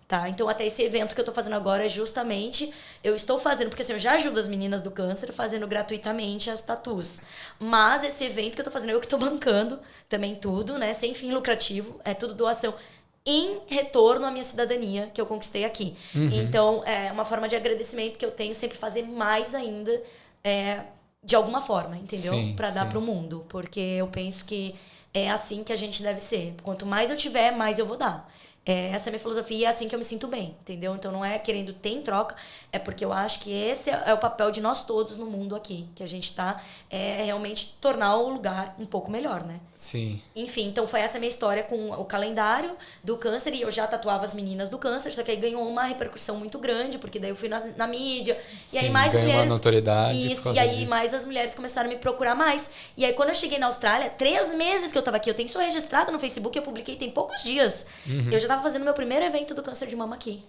Tá? Então, até esse evento que eu tô fazendo agora é justamente... Eu estou fazendo... Porque assim, eu já ajudo as meninas do câncer fazendo gratuitamente as tatus. Mas esse evento que eu tô fazendo, eu que tô bancando também tudo, né? Sem fim lucrativo. É tudo doação em retorno à minha cidadania que eu conquistei aqui. Então, é uma forma de agradecimento que eu tenho sempre fazer mais ainda de alguma forma, entendeu? Para dar pro mundo. Porque eu penso que é assim que a gente deve ser. Quanto mais eu tiver, mais eu vou dar. Essa é a minha filosofia e é assim que eu me sinto bem, entendeu? Então não é querendo ter em troca, é porque eu acho que esse é o papel de nós todos no mundo aqui, que a gente tá realmente tornar o lugar um pouco melhor, né? Sim. Enfim, então foi essa minha história com o calendário do câncer, e eu já tatuava as meninas do câncer, só que aí ganhou uma repercussão muito grande, porque daí eu fui na mídia, Sim, e aí mais mulheres... uma notoriedade. Isso, e aí mais as mulheres começaram a me procurar mais. E aí quando eu cheguei na Austrália, 3 meses que eu tava aqui, eu sou registrada no Facebook, eu publiquei tem poucos dias. Eu já tava fazendo meu primeiro evento do câncer de mama aqui.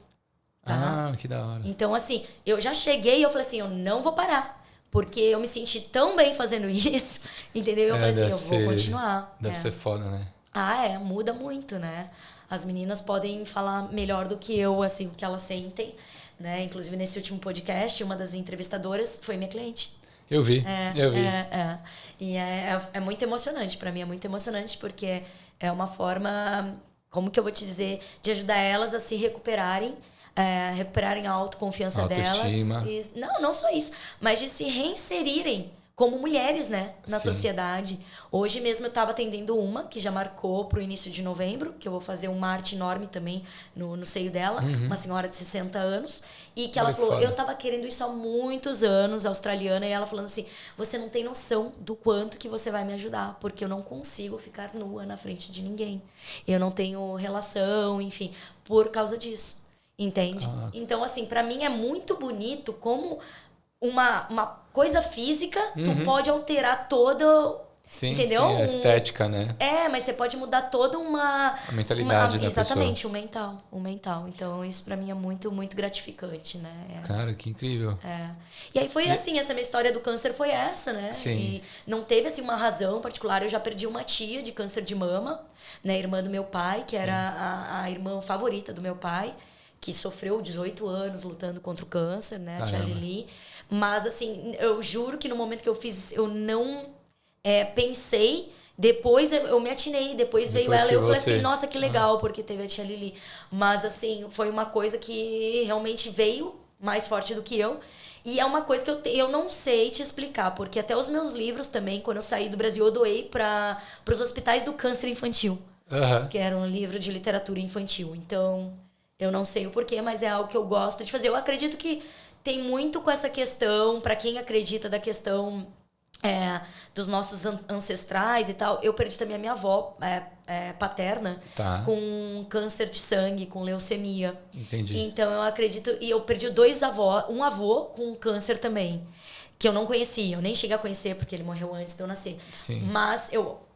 Tá? Que da hora. Então, assim, eu já cheguei e eu falei assim, eu não vou parar. Porque eu me senti tão bem fazendo isso, entendeu? Eu falei assim, eu vou continuar. Deve ser foda, né? Muda muito, né? As meninas podem falar melhor do que eu, assim, o que elas sentem, né? Inclusive, nesse último podcast, uma das entrevistadoras foi minha cliente. Eu vi. E é muito emocionante, pra mim é muito emocionante, porque é uma forma, como que eu vou te dizer, de ajudar elas a se recuperarem, recuperarem a autoconfiança delas. E, não só isso, mas de se reinserirem como mulheres, né, na sociedade. Hoje mesmo eu estava atendendo uma que já marcou para o início de novembro, que eu vou fazer uma arte enorme também no seio dela, uma senhora de 60 anos, e que ela falou, eu estava querendo isso há muitos anos, australiana, e ela falando assim, você não tem noção do quanto que você vai me ajudar, porque eu não consigo ficar nua na frente de ninguém. Eu não tenho relação, enfim, por causa disso. Entende? Então, assim, pra mim é muito bonito como uma coisa física tu pode alterar todo Sim, entendeu? sim, a estética, né? Mas você pode mudar toda A mentalidade da exatamente, pessoa. o mental. Então, isso pra mim é muito, muito gratificante, né? Cara, que incrível. E aí foi assim, essa minha história do câncer foi essa, né? Sim. E não teve, assim, uma razão particular. Eu já perdi uma tia de câncer de mama, né? Irmã do meu pai, que era a irmã favorita do meu pai, que sofreu 18 anos lutando contra o câncer, né? A tia Lili. Mas, assim, eu juro que no momento que eu fiz, eu não pensei. Depois eu me atinei, depois veio ela e eu falei assim, nossa, que legal, porque teve a tia Lili. Mas, assim, foi uma coisa que realmente veio mais forte do que eu. E é uma coisa que eu não sei te explicar, porque até os meus livros também, quando eu saí do Brasil, eu doei para os hospitais do câncer infantil, que era um livro de literatura infantil. Então, eu não sei o porquê, mas é algo que eu gosto de fazer. Eu acredito que tem muito com essa questão, para quem acredita da questão dos nossos ancestrais e tal. Eu perdi também a minha avó paterna com câncer de sangue, com leucemia. Entendi. Então eu acredito, e eu perdi um avô com câncer também, que eu não conhecia, eu nem cheguei a conhecer porque ele morreu antes de eu nascer. Sim. Mas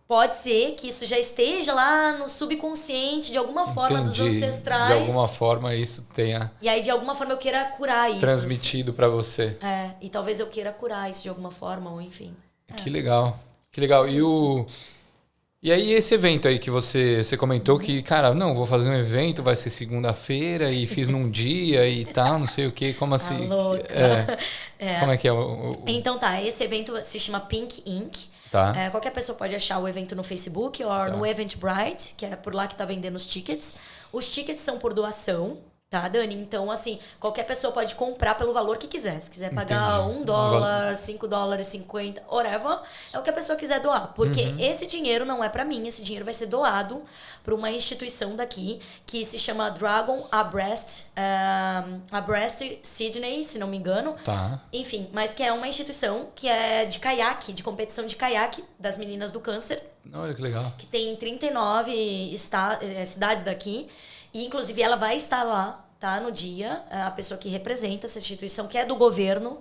pode ser que isso já esteja lá no subconsciente, de alguma forma, dos ancestrais. De alguma forma isso tenha... E aí, de alguma forma, eu queira curar isso. Transmitido para você. E talvez eu queira curar isso de alguma forma, ou enfim. Que legal. Que legal. E aí, esse evento aí que você comentou que, cara, não, vou fazer um evento, vai ser segunda-feira e fiz num dia e tal, não sei o quê. Como assim? Louca. Como é que é Então esse evento se chama Pink Ink. Qualquer pessoa pode achar o evento no Facebook ou no Eventbrite, que é por lá que tá vendendo os tickets. Os tickets são por doação, tá, Dani? Então, assim, qualquer pessoa pode comprar pelo valor que quiser. Se quiser pagar $1, $5,50, whatever, é o que a pessoa quiser doar. Porque esse dinheiro não é pra mim, esse dinheiro vai ser doado para uma instituição daqui que se chama Dragon Abreast Sydney, se não me engano. Enfim, mas que é uma instituição que é de caiaque, de competição de caiaque das meninas do câncer. Olha que legal. Que tem 39 cidades daqui. E, inclusive, ela vai estar lá, tá? No dia, a pessoa que representa essa instituição, que é do governo.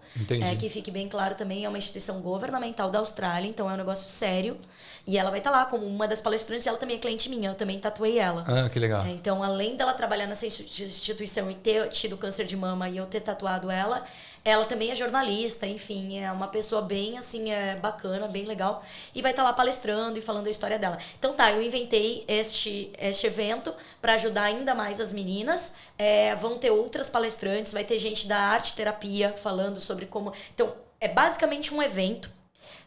Que fique bem claro também, é uma instituição governamental da Austrália, então é um negócio sério. E ela vai estar lá como uma das palestrantes, ela também é cliente minha, eu também tatuei ela. Que legal. Então, além dela trabalhar nessa instituição e ter tido câncer de mama e eu ter tatuado ela também é jornalista, enfim, é uma pessoa bem, assim, bacana, bem legal. E vai estar lá palestrando e falando a história dela. Então eu inventei este evento para ajudar ainda mais as meninas. Vão ter outras palestrantes, vai ter gente da arte-terapia falando sobre como... Então, é basicamente um evento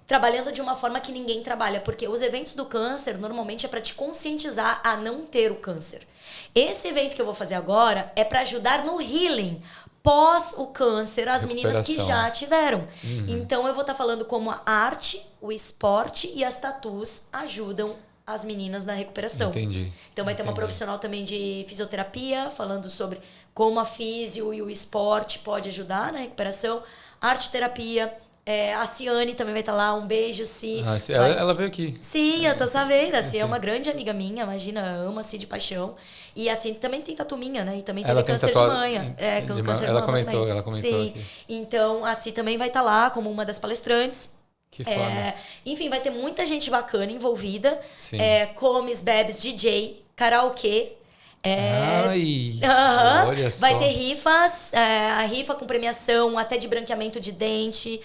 trabalhando de uma forma que ninguém trabalha, porque os eventos do câncer normalmente é para te conscientizar a não ter o câncer. Esse evento que eu vou fazer agora é para ajudar no healing pós o câncer, as meninas que já tiveram. Então eu vou estar falando como a arte, o esporte e as tatus ajudam as meninas na recuperação. Entendi. Então vai ter uma profissional também de fisioterapia falando sobre como a físio e o esporte pode ajudar na recuperação, arte-terapia. A Ciane também vai estar lá, um beijo, Si. Ela veio aqui. Sim, eu tô sabendo. A Si é uma grande amiga minha, imagina, amo a Si de paixão. E assim, também tem tatu minha, né? E também teve câncer de manha. Ela comentou Sim. Aqui. Então, a Si também vai estar lá como uma das palestrantes. Que foda. Enfim, vai ter muita gente bacana envolvida. Sim. Comes, bebes, DJ, karaokê. Olha só. Vai ter rifas, a rifa com premiação, até de branqueamento de dente.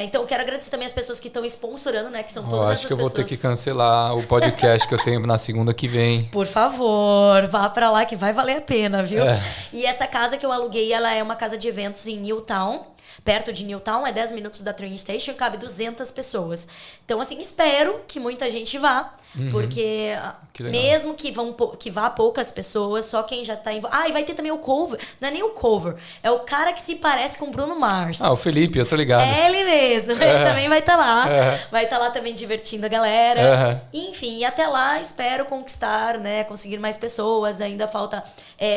Então, quero agradecer também as pessoas que estão sponsorando, né? Que são todas essas pessoas. Acho que eu vou ter que cancelar o podcast que eu tenho na segunda que vem. Por favor, vá pra lá que vai valer a pena, viu? E essa casa que eu aluguei, ela é uma casa de eventos em Newtown. Perto de Newtown, 10 minutos da train station, cabe 200 pessoas. Então, assim, espero que muita gente vá, porque mesmo que vá poucas pessoas, só quem já tá envolvido. E vai ter também o cover. Não é nem o cover, é o cara que se parece com o Bruno Mars. O Felipe, eu tô ligado. É ele mesmo, ele também vai estar lá. Vai estar lá também divertindo a galera. Enfim, e até lá espero conquistar, né, conseguir mais pessoas. Ainda falta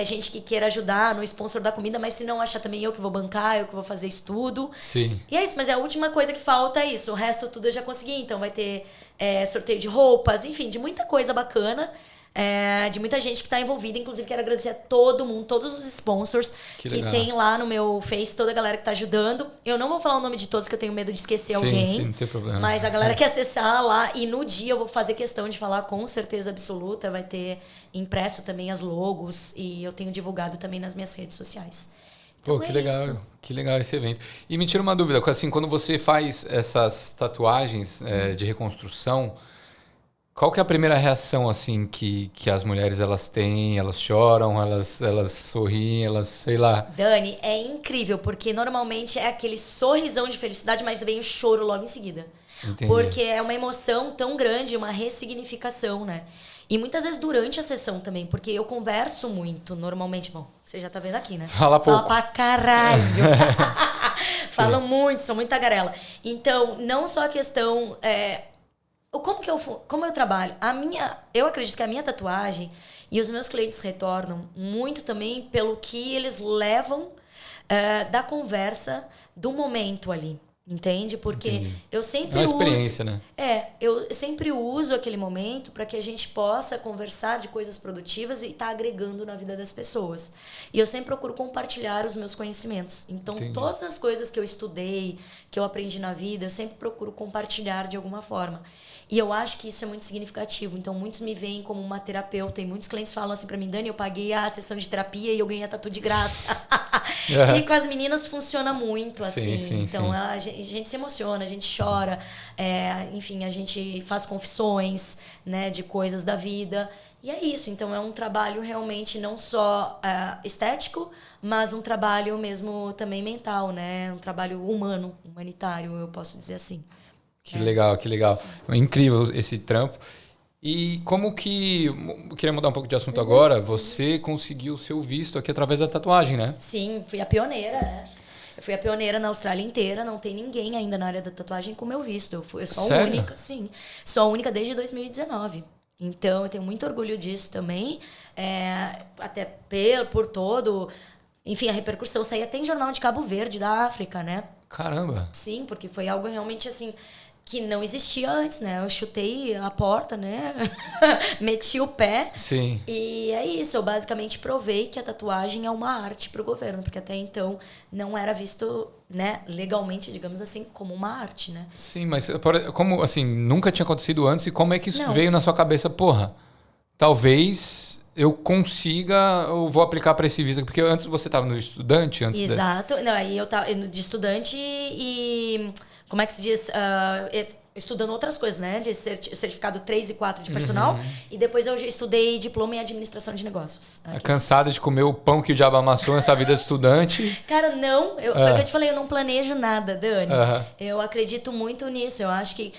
gente que queira ajudar no sponsor da comida, mas se não achar também eu que vou bancar, eu que vou fazer isso tudo. Sim. E é isso, mas a última coisa que falta é isso. O resto tudo eu já consegui. Então vai ter sorteio de roupas, enfim, de muita coisa bacana. de muita gente que tá envolvida. Inclusive, quero agradecer a todo mundo, todos os sponsors que tem lá no meu Face, toda a galera que tá ajudando. Eu não vou falar o nome de todos, que eu tenho medo de esquecer alguém. Sim, não tem problema. Mas a galera que acessar lá, e no dia eu vou fazer questão de falar com certeza absoluta, vai ter impresso também as logos, e eu tenho divulgado também nas minhas redes sociais. Então, pô, que legal esse evento. E me tira uma dúvida, assim, quando você faz essas tatuagens de reconstrução, qual que é a primeira reação, assim, que as mulheres elas têm? Elas choram, elas sorriem, elas, sei lá. Dani, é incrível, porque normalmente é aquele sorrisão de felicidade, mas vem o choro logo em seguida. Entendi. Porque é uma emoção tão grande, uma ressignificação, né? E muitas vezes durante a sessão também, porque eu converso muito, normalmente. Bom, você já tá vendo aqui, né? Fala pouco. Fala pra caralho. Falo muito, sou muito tagarela. Então, não só a questão... Como eu trabalho? Eu acredito que a minha tatuagem e os meus clientes retornam muito também pelo que eles levam da conversa do momento ali. Entende? Porque Entendi. eu sempre é uma experiência, né? eu sempre uso aquele momento para que a gente possa conversar de coisas produtivas e estar agregando na vida das pessoas. E eu sempre procuro compartilhar os meus conhecimentos. Então, Entendi. todas as coisas que eu estudei, que eu aprendi na vida, eu sempre procuro compartilhar de alguma forma. E eu acho que isso é muito significativo. Então, muitos me veem como uma terapeuta. E muitos clientes falam assim pra mim, Dani, eu paguei a sessão de terapia e eu ganhei a tatu de graça. E com as meninas funciona muito assim. Sim, então, sim. A gente se emociona, a gente chora. Enfim, a gente faz confissões, né, de coisas da vida. E é isso. Então, é um trabalho realmente não só estético, mas um trabalho mesmo também mental, né? Um trabalho humano, humanitário, eu posso dizer assim. Que legal, que legal. É incrível esse trampo. E como que... Eu queria mudar um pouco de assunto agora. Você conseguiu o seu visto aqui através da tatuagem, né? Sim, fui a pioneira, né? Eu fui a pioneira na Austrália inteira. Não tem ninguém ainda na área da tatuagem com meu visto. Eu sou a única, sim. Sou a única desde 2019. Então, eu tenho muito orgulho disso também. Até por todo... Enfim, a repercussão saía até em jornal de Cabo Verde, da África, né? Caramba! Sim, porque foi algo realmente assim... que não existia antes, né? Eu chutei a porta, né? Meti o pé. Sim. E é isso, eu basicamente provei que a tatuagem é uma arte para o governo, porque até então não era visto, né, legalmente, digamos assim, como uma arte, né? Sim, mas como assim, nunca tinha acontecido antes, e como é que isso Não. veio na sua cabeça? Porra, talvez eu consiga, eu vou aplicar para esse visto, porque antes você estava no estudante, Exato. Não, aí eu tava de estudante e... Como é que se diz? Estudando outras coisas, né? De certificado 3 e 4 de personal. E depois eu estudei diploma em administração de negócios. Cansada de comer o pão que o diabo amassou nessa vida de estudante? Cara, não. Foi o que eu te falei, eu não planejo nada, Dani. Eu acredito muito nisso. Eu acho que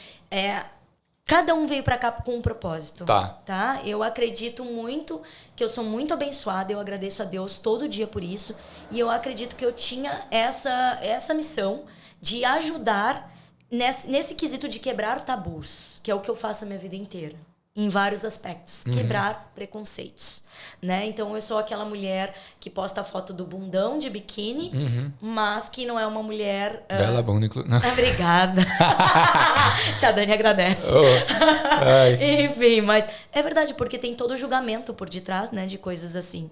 cada um veio pra cá com um propósito. Tá? Eu acredito muito que eu sou muito abençoada. Eu agradeço a Deus todo dia por isso. E eu acredito que eu tinha essa missão de ajudar nesse quesito de quebrar tabus, que é o que eu faço a minha vida inteira, em vários aspectos. Quebrar preconceitos, né? Então, eu sou aquela mulher que posta a foto do bundão de biquíni, mas que não é uma mulher... Bela bunda, inclusive. Obrigada. Tia Dani agradece. Enfim, mas é verdade, porque tem todo o julgamento por detrás, né, de coisas assim.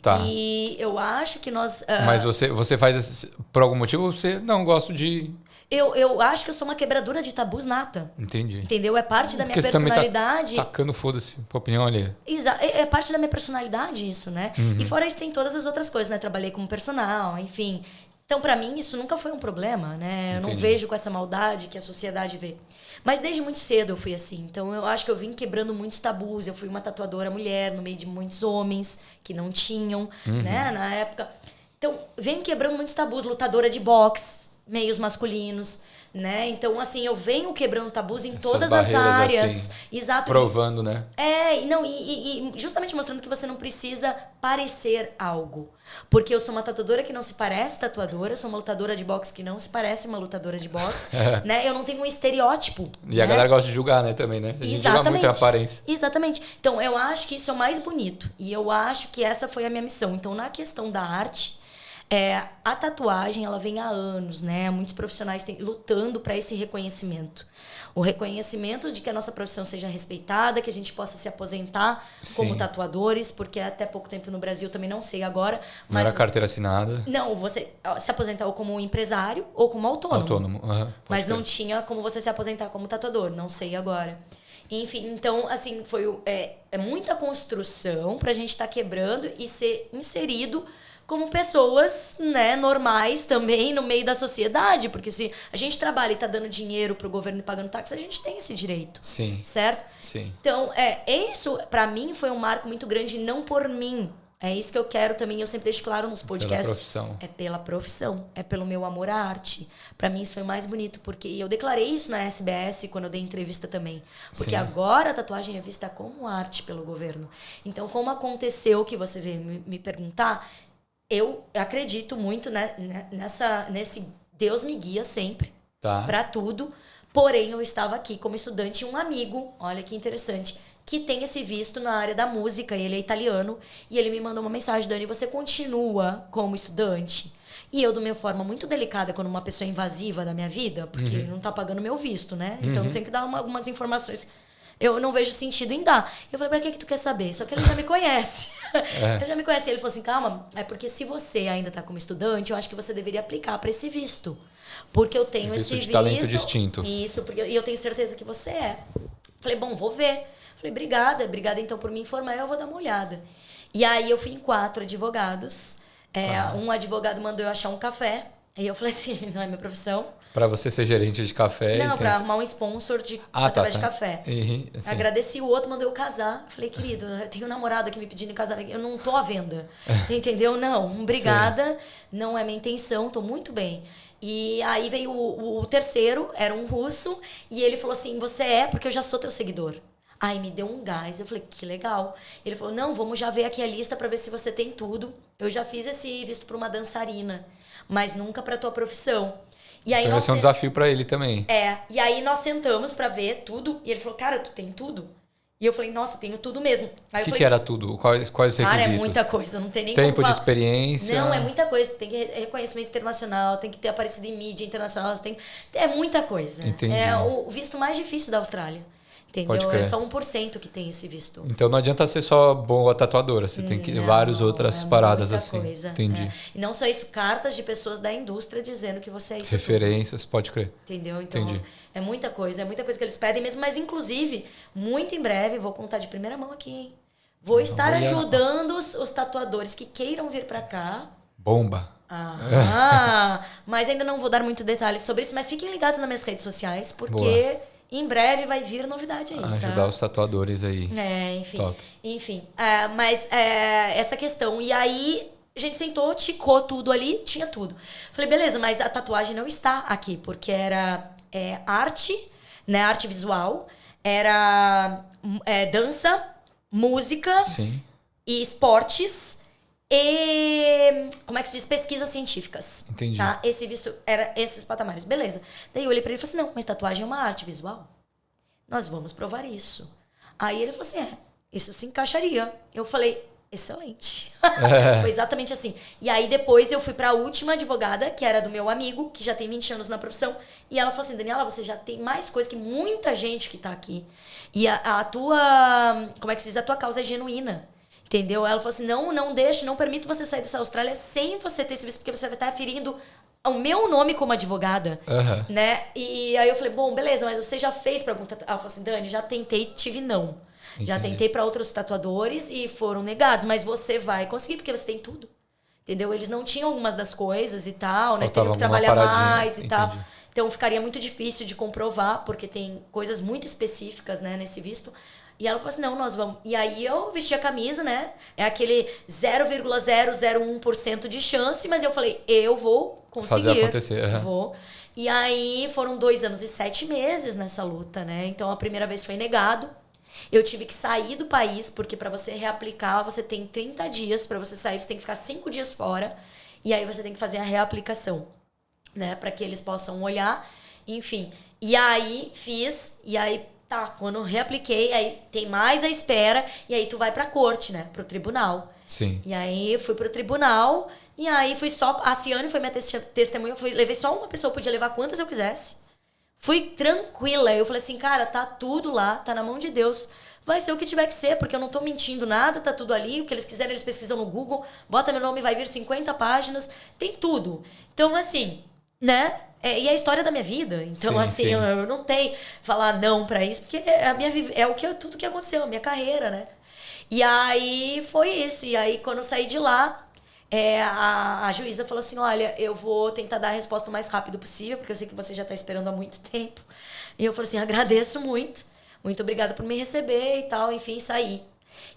Tá. E eu acho que nós... Mas você faz por algum motivo, você não gosta de... Eu acho que eu sou uma quebradora de tabus nata. Entendi. Entendeu? É parte da minha Porque personalidade. Você também tá tacando foda-se pra opinião alheia. É parte da minha personalidade isso, né? E fora isso tem todas as outras coisas, né? Trabalhei como personal, enfim. Então, pra mim, isso nunca foi um problema, né? Eu não vejo com essa maldade que a sociedade vê. Mas desde muito cedo eu fui assim. Então, eu acho que eu vim quebrando muitos tabus. Eu fui uma tatuadora mulher no meio de muitos homens que não tinham, né? Na época. Então, venho quebrando muitos tabus. Lutadora de boxe, meios masculinos, né? Então, assim, eu venho quebrando tabus em todas as áreas. Assim, exato. Provando, né? E justamente mostrando que você não precisa parecer algo. Porque eu sou uma tatuadora que não se parece tatuadora, sou uma lutadora de boxe que não se parece uma lutadora de boxe, né? Eu não tenho um estereótipo. E a galera gosta de julgar, né, também, né? A gente julga muito a aparência. Exatamente. Então, eu acho que isso é o mais bonito. E eu acho que essa foi a minha missão. Então, na questão da arte... A tatuagem, ela vem há anos, né? Muitos profissionais lutando para esse reconhecimento. O reconhecimento de que a nossa profissão seja respeitada, que a gente possa se aposentar como tatuadores, porque até pouco tempo no Brasil, também não sei agora. Não era carteira assinada? Não, você se aposentar ou como empresário ou como autônomo. Mas não tinha como você se aposentar como tatuador, não sei agora. Enfim, então, assim, é muita construção pra gente estar quebrando e ser inserido como pessoas, né, normais também no meio da sociedade, porque se a gente trabalha e tá dando dinheiro pro governo e pagando táxi, a gente tem esse direito. Sim. Certo? Sim. Então, isso pra mim foi um marco muito grande, não por mim. É isso que eu quero também, eu sempre deixo claro nos podcasts. Pela profissão. É pela profissão, é pelo meu amor à arte. Pra mim isso foi mais bonito, porque eu declarei isso na SBS quando eu dei entrevista também. Porque agora a tatuagem é vista como arte pelo governo. Então, como aconteceu que você veio me perguntar, eu acredito muito, né, nesse Deus me guia sempre pra tudo. Porém, eu estava aqui como estudante e um amigo, olha que interessante, que tem esse visto na área da música, ele é italiano, e ele me mandou uma mensagem: Dani, você continua como estudante? E eu, de uma forma muito delicada, quando uma pessoa é invasiva da minha vida, porque não tá pagando meu visto, né? Então, eu tenho que dar algumas informações. Eu não vejo sentido em dar. Eu falei: pra que tu quer saber? Só que ele já me conhece. Ele já me conhece. Ele falou assim: calma, é porque se você ainda tá como estudante, eu acho que você deveria aplicar para esse visto. Porque eu tenho esse visto. Talento distinto. Isso, e eu tenho certeza que você é. Falei: bom, vou ver. Falei: obrigada então por me informar, eu vou dar uma olhada. E aí eu fui em 4 advogados. Um advogado mandou eu achar um café. E eu falei assim: não é minha profissão. Pra você ser gerente de café. Não, pra arrumar um sponsor através de café. Assim. Agradeci, o outro mandou eu casar. Falei: querido, eu tenho um namorado aqui me pedindo em casamento. Eu não tô à venda. Entendeu? Não, obrigada. Não é minha intenção, tô muito bem. E aí veio o terceiro, era um russo. E ele falou assim: você é porque eu já sou teu seguidor. Aí me deu um gás, eu falei: que legal. Ele falou: não, vamos já ver aqui a lista pra ver se você tem tudo. Eu já fiz esse visto pra uma dançarina, mas nunca pra tua profissão. E aí então vai ser um desafio pra ele também. E aí nós sentamos pra ver tudo, e ele falou: cara, tu tem tudo? E eu falei: nossa, tenho tudo mesmo. O que era tudo? Quais os requisitos? Cara, é muita coisa, não tem nem Tempo como de experiência? Não, é muita coisa. Tem que ter reconhecimento internacional, tem que ter aparecido em mídia internacional, é muita coisa. Entendi. É o visto mais difícil da Austrália. Entendeu? É só 1% que tem esse visto. Então não adianta ser só boa tatuadora, você tem que ter várias outras paradas assim. Coisa, entendi. E não só isso, cartas de pessoas da indústria dizendo que você é isso. Referências, tudo. Pode crer. Entendeu? Então é muita coisa que eles pedem mesmo, mas inclusive, muito em breve, vou contar de primeira mão aqui, hein? Vou estar ajudando os tatuadores que queiram vir pra cá. Bomba! Mas ainda não vou dar muito detalhes sobre isso, mas fiquem ligados nas minhas redes sociais, porque... Boa. Em breve vai vir novidade aí, ajudar os tatuadores aí. Enfim. Top. Enfim, mas essa questão. E aí, a gente sentou, ticou tudo ali, tinha tudo. Falei: beleza, mas a tatuagem não está aqui, porque era arte, né? Arte visual, era dança, música e esportes. E, como é que se diz? Pesquisas científicas. Entendi. Tá? Esse visto era esses patamares. Beleza. Daí eu olhei pra ele e falei assim: não, mas tatuagem é uma arte visual. Nós vamos provar isso. Aí ele falou assim: isso se encaixaria. Eu falei: excelente. Foi exatamente assim. E aí depois eu fui pra última advogada, que era do meu amigo, que já tem 20 anos na profissão. E ela falou assim: Daniela, você já tem mais coisa que muita gente que tá aqui. E a tua, como é que se diz? A tua causa é genuína. Entendeu? Ela falou assim: não deixe, não permito você sair dessa Austrália sem você ter esse visto, porque você vai estar ferindo o meu nome como advogada, né? E aí eu falei: bom, beleza, mas você já fez pra algum tatuador? Ela falou assim: Dani, já tentei, tive não. Entendi. Já tentei pra outros tatuadores e foram negados, mas você vai conseguir, porque você tem tudo. Entendeu? Eles não tinham algumas das coisas e tal, né? Teriam que trabalhar mais e tal. Então ficaria muito difícil de comprovar, porque tem coisas muito específicas, né, nesse visto. E ela falou assim: não, nós vamos. E aí eu vesti a camisa, né? É aquele 0,001% de chance, mas eu falei: eu vou conseguir. Fazer acontecer. Vou. E aí foram 2 anos e 7 meses nessa luta, né? Então a primeira vez foi negado. Eu tive que sair do país, porque para você reaplicar, você tem 30 dias para você sair, você tem que ficar 5 dias fora. E aí você tem que fazer a reaplicação, né? Para que eles possam olhar. Enfim. E aí fiz, e aí quando eu reapliquei, aí tem mais a espera, e aí tu vai pra corte, né? Pro tribunal. Sim. E aí fui pro tribunal, E aí fui só... A Ciane foi minha testemunha. Levei só uma pessoa, podia levar quantas eu quisesse. Fui tranquila. Eu falei assim, cara, tá tudo lá, tá na mão de Deus. Vai ser o que tiver que ser, porque eu não tô mentindo nada, tá tudo ali. O que eles quiserem, eles pesquisam no Google. Bota meu nome, vai vir 50 páginas. Tem tudo. Então, assim, né? E é a história da minha vida. Então, sim, assim, sim. eu não tenho falar não pra isso, porque tudo que aconteceu, a minha carreira, né? E aí foi isso. E aí, quando eu saí de lá, a juíza falou assim, olha, eu vou tentar dar a resposta o mais rápido possível, porque eu sei que você já tá esperando há muito tempo. E eu falei assim, agradeço muito. Muito obrigada por me receber e tal. Enfim, saí.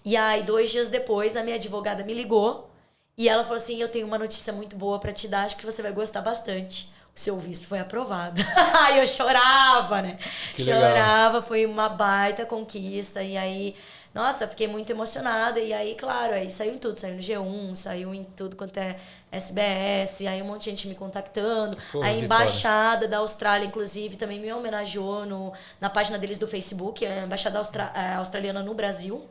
E aí, 2 dias depois, a minha advogada me ligou. E ela falou assim, eu tenho uma notícia muito boa pra te dar, acho que você vai gostar bastante. O seu visto foi aprovado. Aí eu chorava, né? Que chorava, legal. foi uma baita conquista. E aí, nossa, fiquei muito emocionada. E aí, claro, aí saiu em tudo. Saiu no G1, saiu em tudo quanto é SBS. Aí um monte de gente me contactando. Pô, A que embaixada da Austrália, inclusive, também me homenageou na página deles do Facebook. A embaixada australiana no Brasil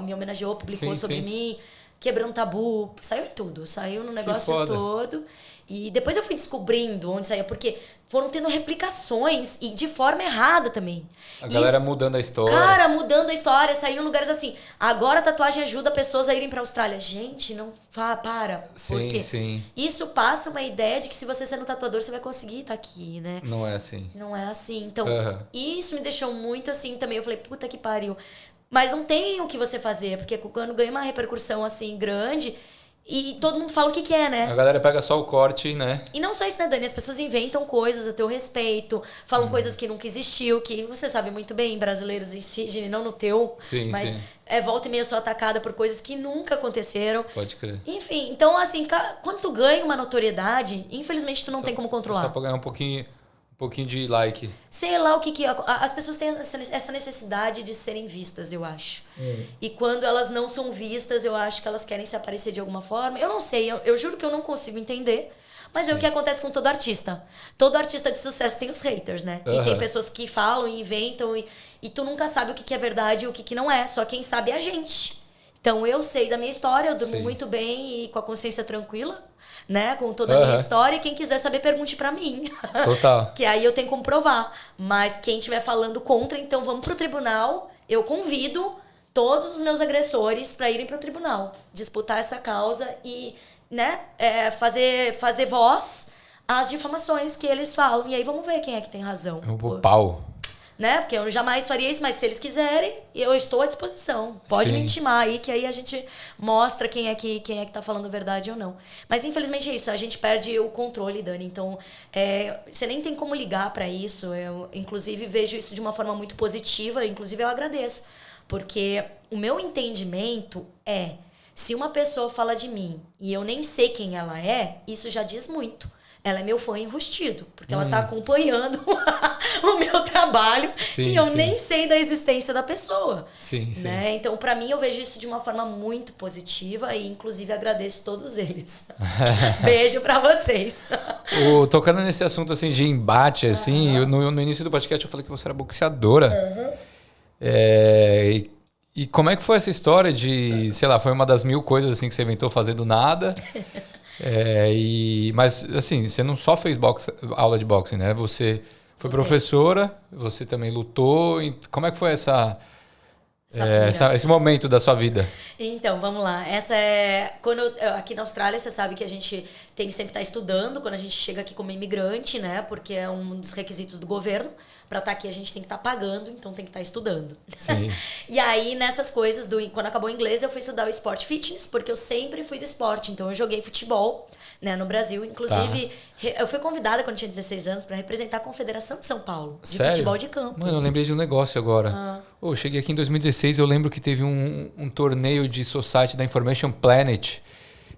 me homenageou, publicou sobre mim. Quebrando tabu. Saiu em tudo. Saiu no negócio todo. E depois eu fui descobrindo onde saía, porque foram tendo replicações e de forma errada também. A galera mudando a história. Cara, mudando a história, saiu em lugares assim. Agora a tatuagem ajuda pessoas a irem pra Austrália. Gente, não para. Sim, porque sim. isso passa uma ideia de que se você sendo tatuador, você vai conseguir estar aqui, né? Não é assim. Não é assim. Então, isso me deixou muito assim também. Eu falei, puta que pariu. Mas não tem o que você fazer, porque quando ganha uma repercussão assim grande... E todo mundo fala o que é, né? A galera pega só o corte, né? E não só isso, né, Dani? As pessoas inventam coisas a teu respeito, falam coisas que nunca existiu, que você sabe muito bem, brasileiros em si, não no teu. Sim, mas sim. Volta e meia eu sou atacada por coisas que nunca aconteceram. Pode crer. Enfim, então assim, quando tu ganha uma notoriedade, infelizmente tu não tem como controlar. Só pra ganhar um pouquinho de like. Sei lá o que as pessoas têm essa necessidade de serem vistas, eu acho. E quando elas não são vistas, eu acho que elas querem se aparecer de alguma forma. Eu não sei, eu juro que eu não consigo entender. Mas é o que acontece com todo artista. Todo artista de sucesso tem os haters, né? E tem pessoas que falam e inventam e tu nunca sabe o que é verdade e o que não é. Só quem sabe é a gente. Então eu sei da minha história, eu durmo muito bem e com a consciência tranquila, né? Com toda a minha história. E quem quiser saber, pergunte pra mim. Total. Que aí eu tenho como provar. Mas quem estiver falando contra, então vamos pro tribunal. Eu convido todos os meus agressores pra irem pro tribunal. Disputar essa causa e, né? Fazer voz às difamações que eles falam. E aí vamos ver quem é que tem razão. O pau. Né? Porque eu jamais faria isso, mas se eles quiserem, eu estou à disposição. Pode me intimar aí, que aí a gente mostra quem é que tá falando a verdade ou não. Mas infelizmente é isso, a gente perde o controle, Dani. Então, você nem tem como ligar para isso. Eu, inclusive, vejo isso de uma forma muito positiva, inclusive eu agradeço. Porque o meu entendimento se uma pessoa fala de mim e eu nem sei quem ela é, isso já diz muito. Ela é meu fã enrustido, porque ela tá acompanhando o meu trabalho e eu nem sei da existência da pessoa. Né? Então, pra mim, eu vejo isso de uma forma muito positiva e, inclusive, agradeço todos eles. Beijo pra vocês. Tocando nesse assunto assim, de embate, assim, no início do podcast eu falei que você era boxeadora. E como é que foi essa história de, sei lá, foi uma das 1000 coisas assim que você inventou fazer do nada? Mas, assim, você não só fez aula de boxe, né? Você foi professora, você também lutou. Como é que foi esse momento da sua vida? Então, vamos lá. Aqui na Austrália, você sabe que a gente tem que sempre estar estudando quando a gente chega aqui como imigrante, né? Porque é um dos requisitos do governo. Para estar aqui, a gente tem que estar pagando, então tem que estar estudando. Sim. E aí, nessas coisas, quando acabou o inglês, eu fui estudar o esporte fitness, porque eu sempre fui do esporte. Então, eu joguei futebol, né, no Brasil. Inclusive, eu fui convidada quando tinha 16 anos para representar a Confederação de São Paulo, de futebol de campo. Mano, eu lembrei de um negócio agora. Eu cheguei aqui em 2016, eu lembro que teve um torneio de society da Information Planet,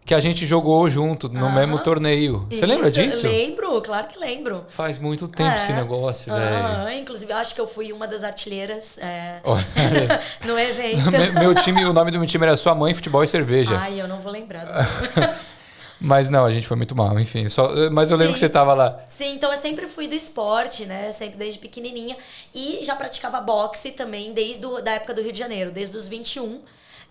que a gente jogou junto no mesmo torneio. Você lembra disso? Lembro, claro que lembro. Faz muito tempo esse negócio, velho. Inclusive, eu acho que eu fui uma das artilheiras no evento. O nome do meu time era Sua Mãe, Futebol e Cerveja. Ai, eu não vou lembrar. Mas não, a gente foi muito mal, enfim. Mas eu lembro que você tava lá. Sim, então eu sempre fui do esporte, né? Sempre desde pequenininha. E já praticava boxe também da época do Rio de Janeiro, desde os 21.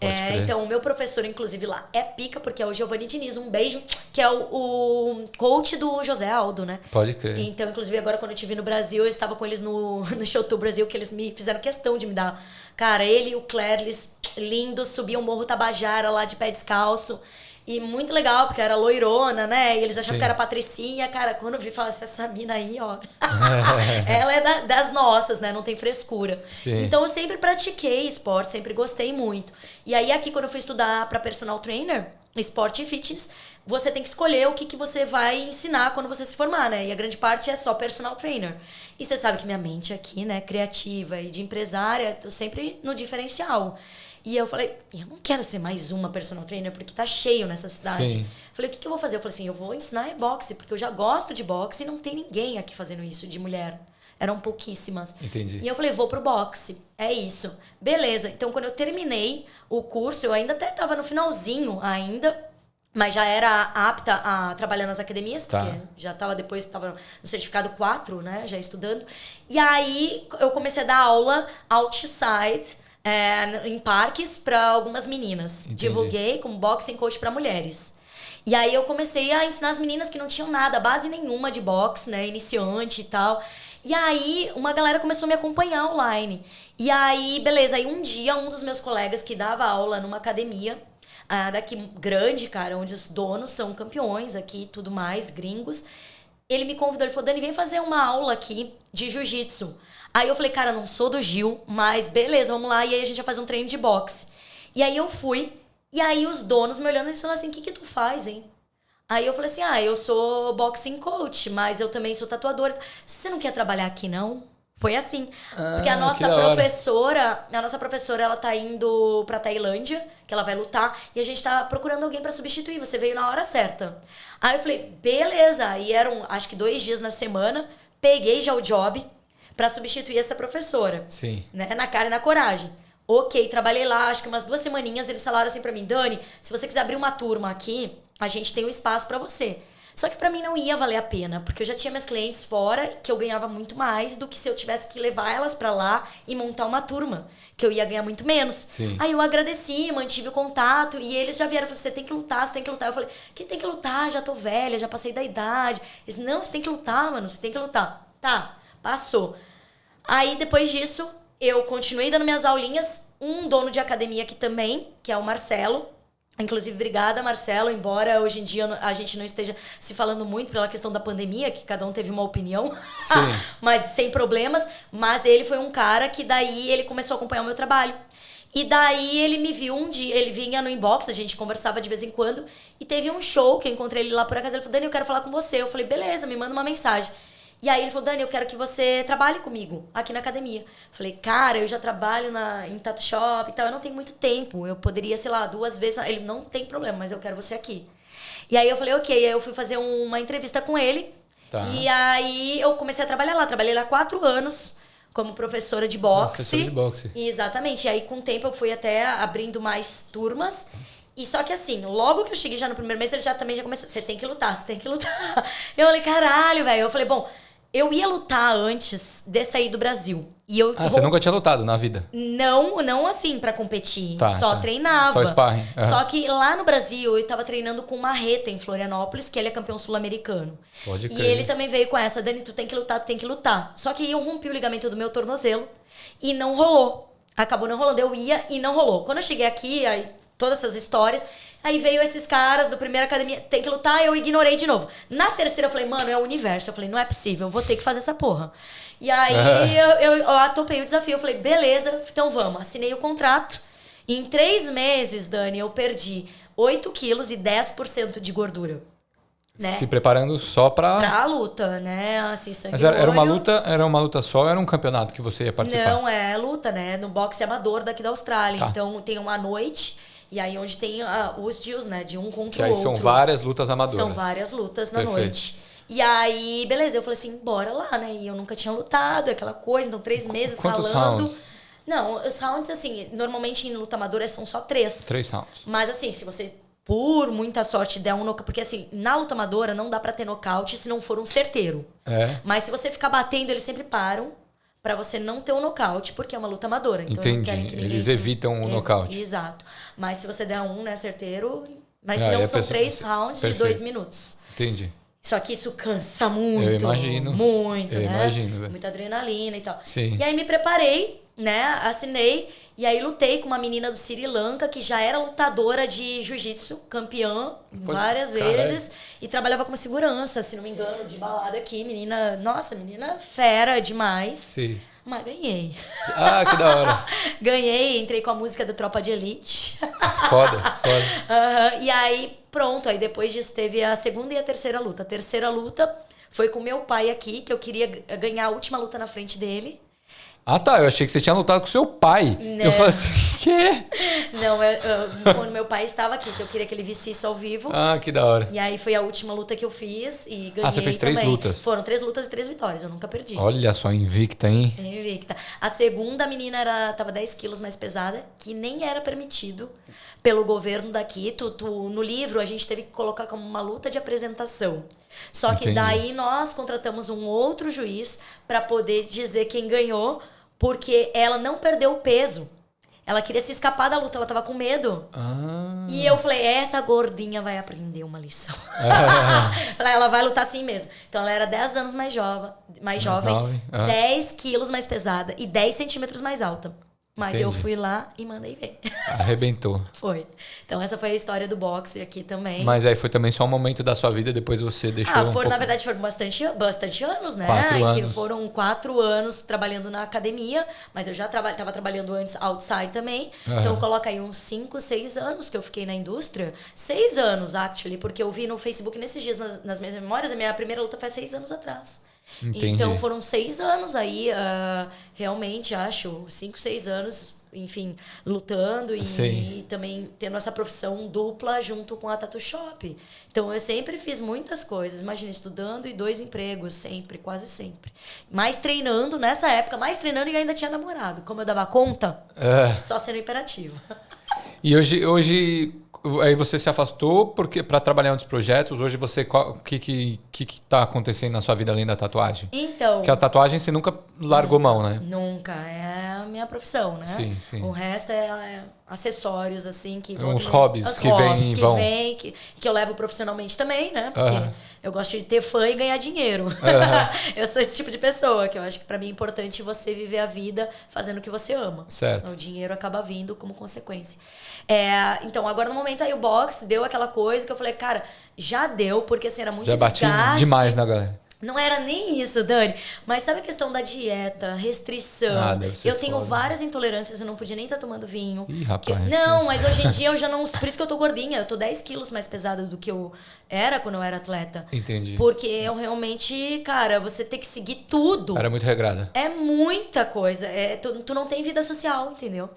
Então, o meu professor, inclusive, lá é pica, porque é o Giovanni Diniz, um beijo, que é o coach do José Aldo, né? Pode crer. Então, inclusive, agora quando eu estive no Brasil, eu estava com eles no Show Tour Brasil, que eles me fizeram questão de me dar. Cara, ele e o Clérlis, lindos, subiam o Morro Tabajara lá de pé descalço. E muito legal, porque era loirona, né? E eles achavam que era Patricinha. Cara, quando eu vi, falaram assim, essa mina aí, ó. Ela é das nossas, né? Não tem frescura. Sim. Então, eu sempre pratiquei esporte, sempre gostei muito. E aí, aqui, quando eu fui estudar para personal trainer, esporte e fitness, você tem que escolher o que você vai ensinar quando você se formar, né? E a grande parte é só personal trainer. E você sabe que minha mente aqui, né, criativa e de empresária, tô sempre no diferencial. E eu falei, eu não quero ser mais uma personal trainer, porque tá cheio nessa cidade. Sim. Falei, o que eu vou fazer? Eu falei assim, eu vou ensinar boxe, porque eu já gosto de boxe e não tem ninguém aqui fazendo isso de mulher. Eram pouquíssimas. Entendi. E eu falei, vou pro boxe. É isso. Beleza. Então, quando eu terminei o curso, eu ainda até tava no finalzinho ainda, mas já era apta a trabalhar nas academias, porque já estava depois, estava no certificado 4, né, já estudando. E aí eu comecei a dar aula outside, em parques, para algumas meninas. Entendi. Divulguei como boxing coach para mulheres. E aí eu comecei a ensinar as meninas que não tinham nada, base nenhuma de boxe, né, iniciante e tal. E aí uma galera começou a me acompanhar online. E aí, beleza, aí um dia um dos meus colegas que dava aula numa academia, daqui grande, cara, onde os donos são campeões aqui e tudo mais, gringos. Ele me convidou, ele falou, Dani, vem fazer uma aula aqui de jiu-jitsu. Aí eu falei, cara, não sou do Gil, mas beleza, vamos lá. E aí a gente vai fazer um treino de boxe. E aí eu fui, e aí os donos me olhando e falaram assim, o que tu faz, hein? Aí eu falei assim, eu sou boxing coach, mas eu também sou tatuadora. Você não quer trabalhar aqui, não? Foi assim. Porque a nossa professora, ela tá indo pra Tailândia, que ela vai lutar, e a gente tá procurando alguém pra substituir. Você veio na hora certa. Aí eu falei, beleza. Aí eram, acho que 2 dias na semana, peguei já o job pra substituir essa professora. Sim. Né? Na cara e na coragem. Ok, trabalhei lá, acho que umas 2 semaninhas, eles falaram assim pra mim, Dani, se você quiser abrir uma turma aqui, a gente tem um espaço pra você. Só que pra mim não ia valer a pena, porque eu já tinha minhas clientes fora, que eu ganhava muito mais do que se eu tivesse que levar elas pra lá e montar uma turma, que eu ia ganhar muito menos. Sim. Aí eu agradeci, mantive o contato, e eles já vieram e falaram, você tem que lutar, você tem que lutar. Eu falei, que tem que lutar? Já tô velha, já passei da idade. Eles, não, você tem que lutar, mano, você tem que lutar. Tá, passou. Aí depois disso, eu continuei dando minhas aulinhas, um dono de academia aqui também, que é o Marcelo. Inclusive, obrigada, Marcelo, embora hoje em dia a gente não esteja se falando muito pela questão da pandemia, que cada um teve uma opinião, mas sem problemas. Mas ele foi um cara que daí ele começou a acompanhar o meu trabalho. E daí ele me viu um dia, ele vinha no inbox, a gente conversava de vez em quando, e teve um show que eu encontrei ele lá por acaso, ele falou, Dani, eu quero falar com você. Eu falei, beleza, me manda uma mensagem. E aí ele falou, Dani, eu quero que você trabalhe comigo aqui na academia. Falei, cara, eu já trabalho em Tattoo Shop e tal, eu não tenho muito tempo. Eu poderia, sei lá, 2 vezes. Ele, não tem problema, mas eu quero você aqui. E aí eu falei, ok. Aí eu fui fazer uma entrevista com ele. Tá. E aí eu comecei a trabalhar lá. Trabalhei lá 4 anos como professora de boxe. Professora de boxe. Exatamente. E aí com o tempo eu fui até abrindo mais turmas. E só que assim, logo que eu cheguei já no primeiro mês, ele já começou, você tem que lutar, você tem que lutar. Eu falei, caralho, velho. Eu falei, bom, eu ia lutar antes de sair do Brasil. E eu você nunca tinha lutado na vida? Não assim pra competir. Só treinava. Só sparring. Uhum. Só que lá no Brasil eu tava treinando com o Marreta em Florianópolis, que ele é campeão sul-americano. Pode crer. E ele também veio com essa, Dani, tu tem que lutar, tu tem que lutar. Só que eu rompi o ligamento do meu tornozelo e não rolou. Acabou não rolando. Eu ia e não rolou. Quando eu cheguei aqui, aí todas essas histórias, aí veio esses caras do primeira academia, tem que lutar, eu ignorei de novo. Na terceira eu falei, mano, é o universo. Eu falei, não é possível, eu vou ter que fazer essa porra. E aí eu atopei o desafio, eu falei, beleza, então vamos. Assinei o contrato. E em 3 meses, Dani, eu perdi 8 quilos e 10% de gordura. Né? Se preparando só pra luta, né? Assim, sangue Mas no era olho. uma luta só ou era um campeonato que você ia participar? Não, é luta, né? No boxe amador daqui da Austrália. Tá. Então tem uma noite, e aí onde tem os deals, né? De um contra que o aí outro. são várias lutas amadoras. São várias lutas na Perfeito. noite. E aí, beleza, eu falei assim, bora lá, né? E eu nunca tinha lutado, aquela coisa, então 3 meses Quantos ralando. rounds? Não, os rounds, assim, normalmente em luta amadora são só 3. 3 rounds. Mas assim, se você, por muita sorte, der um nocaute... Porque assim, na luta amadora não dá pra ter nocaute se não for um certeiro. É. Mas se você ficar batendo, eles sempre param pra você não ter um nocaute, porque é uma luta amadora. Então Entendi. não querem que ninguém Eles evitam o nocaute. Exato. Mas se você der um, né, certeiro... Mas se não, são 3 rounds de 2 minutos. Entendi. Só que isso cansa muito. Eu imagino. Muito, né? Imagino, velho. Muita adrenalina e tal. Sim. E aí me preparei, né? Assinei. E aí lutei com uma menina do Sri Lanka que já era lutadora de jiu-jitsu, campeã várias vezes. E trabalhava como segurança, se não me engano, de balada aqui. Menina, nossa, menina fera demais. Sim. Mas ganhei. Ah, que da hora. Ganhei, entrei com a música da Tropa de Elite. Foda. E aí, pronto. Aí depois disso teve a segunda e a terceira luta. A terceira luta foi com meu pai aqui, que eu queria ganhar a última luta na frente dele. Ah, tá. Eu achei que você tinha lutado com seu pai. Não. Eu falei assim, quê? Não, quando meu pai estava aqui, que eu queria que ele visse isso ao vivo. Ah, que da hora. E aí foi a última luta que eu fiz e ganhei. Ah, você fez 3 também. lutas. Foram 3 lutas e 3 vitórias, eu nunca perdi. Olha só, invicta, hein? Invicta. A segunda menina tava 10 quilos mais pesada, que nem era permitido pelo governo daqui. No livro a gente teve que colocar como uma luta de apresentação. Só que daí nós contratamos um outro juiz para poder dizer quem ganhou, porque ela não perdeu o peso. Ela queria se escapar da luta, ela tava com medo. E eu falei, essa gordinha vai aprender uma lição. Falei, ela vai lutar assim mesmo. Então ela era 10 anos mais jovem, 10 quilos mais pesada e 10 centímetros mais alta. Mas eu fui lá e mandei ver. Arrebentou. Foi. Então essa foi a história do boxe aqui também. Mas aí foi também só um momento da sua vida, depois você deixou um pouco... Na verdade foram bastante anos, né? 4 anos. Que foram 4 anos trabalhando na academia, mas eu já tava trabalhando antes outside também. Então coloca aí uns 5, 6 anos que eu fiquei na indústria. 6 anos, actually, porque eu vi no Facebook nesses dias, nas minhas memórias, a minha primeira luta foi 6 anos atrás. Entendi. Então foram 6 anos aí, realmente acho, 5, 6 anos, enfim, lutando e também tendo essa profissão dupla junto com a Tattoo Shop. Então eu sempre fiz muitas coisas, imagina, estudando e 2 empregos, sempre, quase sempre. Mais treinando, nessa época, mais treinando e ainda tinha namorado. Como eu dava conta, só sendo imperativo. E hoje aí você se afastou para trabalhar em outros projetos. Hoje você o que tá acontecendo na sua vida além da tatuagem? Então, porque a tatuagem você nunca largou mão, né? Nunca, é a minha profissão, né? Sim. O resto é acessórios assim que uns hobbies que vêm e vão. Que eu levo profissionalmente também, né? Porque eu gosto de ter fã e ganhar dinheiro. Eu sou esse tipo de pessoa que eu acho que pra mim é importante você viver a vida fazendo o que você ama. Certo. O dinheiro acaba vindo como consequência. Então, agora no momento aí o boxe deu aquela coisa que eu falei, cara, já deu, porque assim, era muito desgaste. Já bati demais na galera. Não era nem isso, Dani. Mas sabe a questão da dieta, restrição? Deve ser eu tenho foda. várias intolerâncias, eu não podia nem estar tomando vinho. Ih, rapaz. Não, mas hoje em dia eu já não... Por isso que eu tô gordinha. Eu tô 10 quilos mais pesada do que eu era quando eu era atleta. Entendi. Porque eu realmente, cara, você tem que seguir tudo. Era muito regrada. É muita coisa. Tu não tem vida social, entendeu?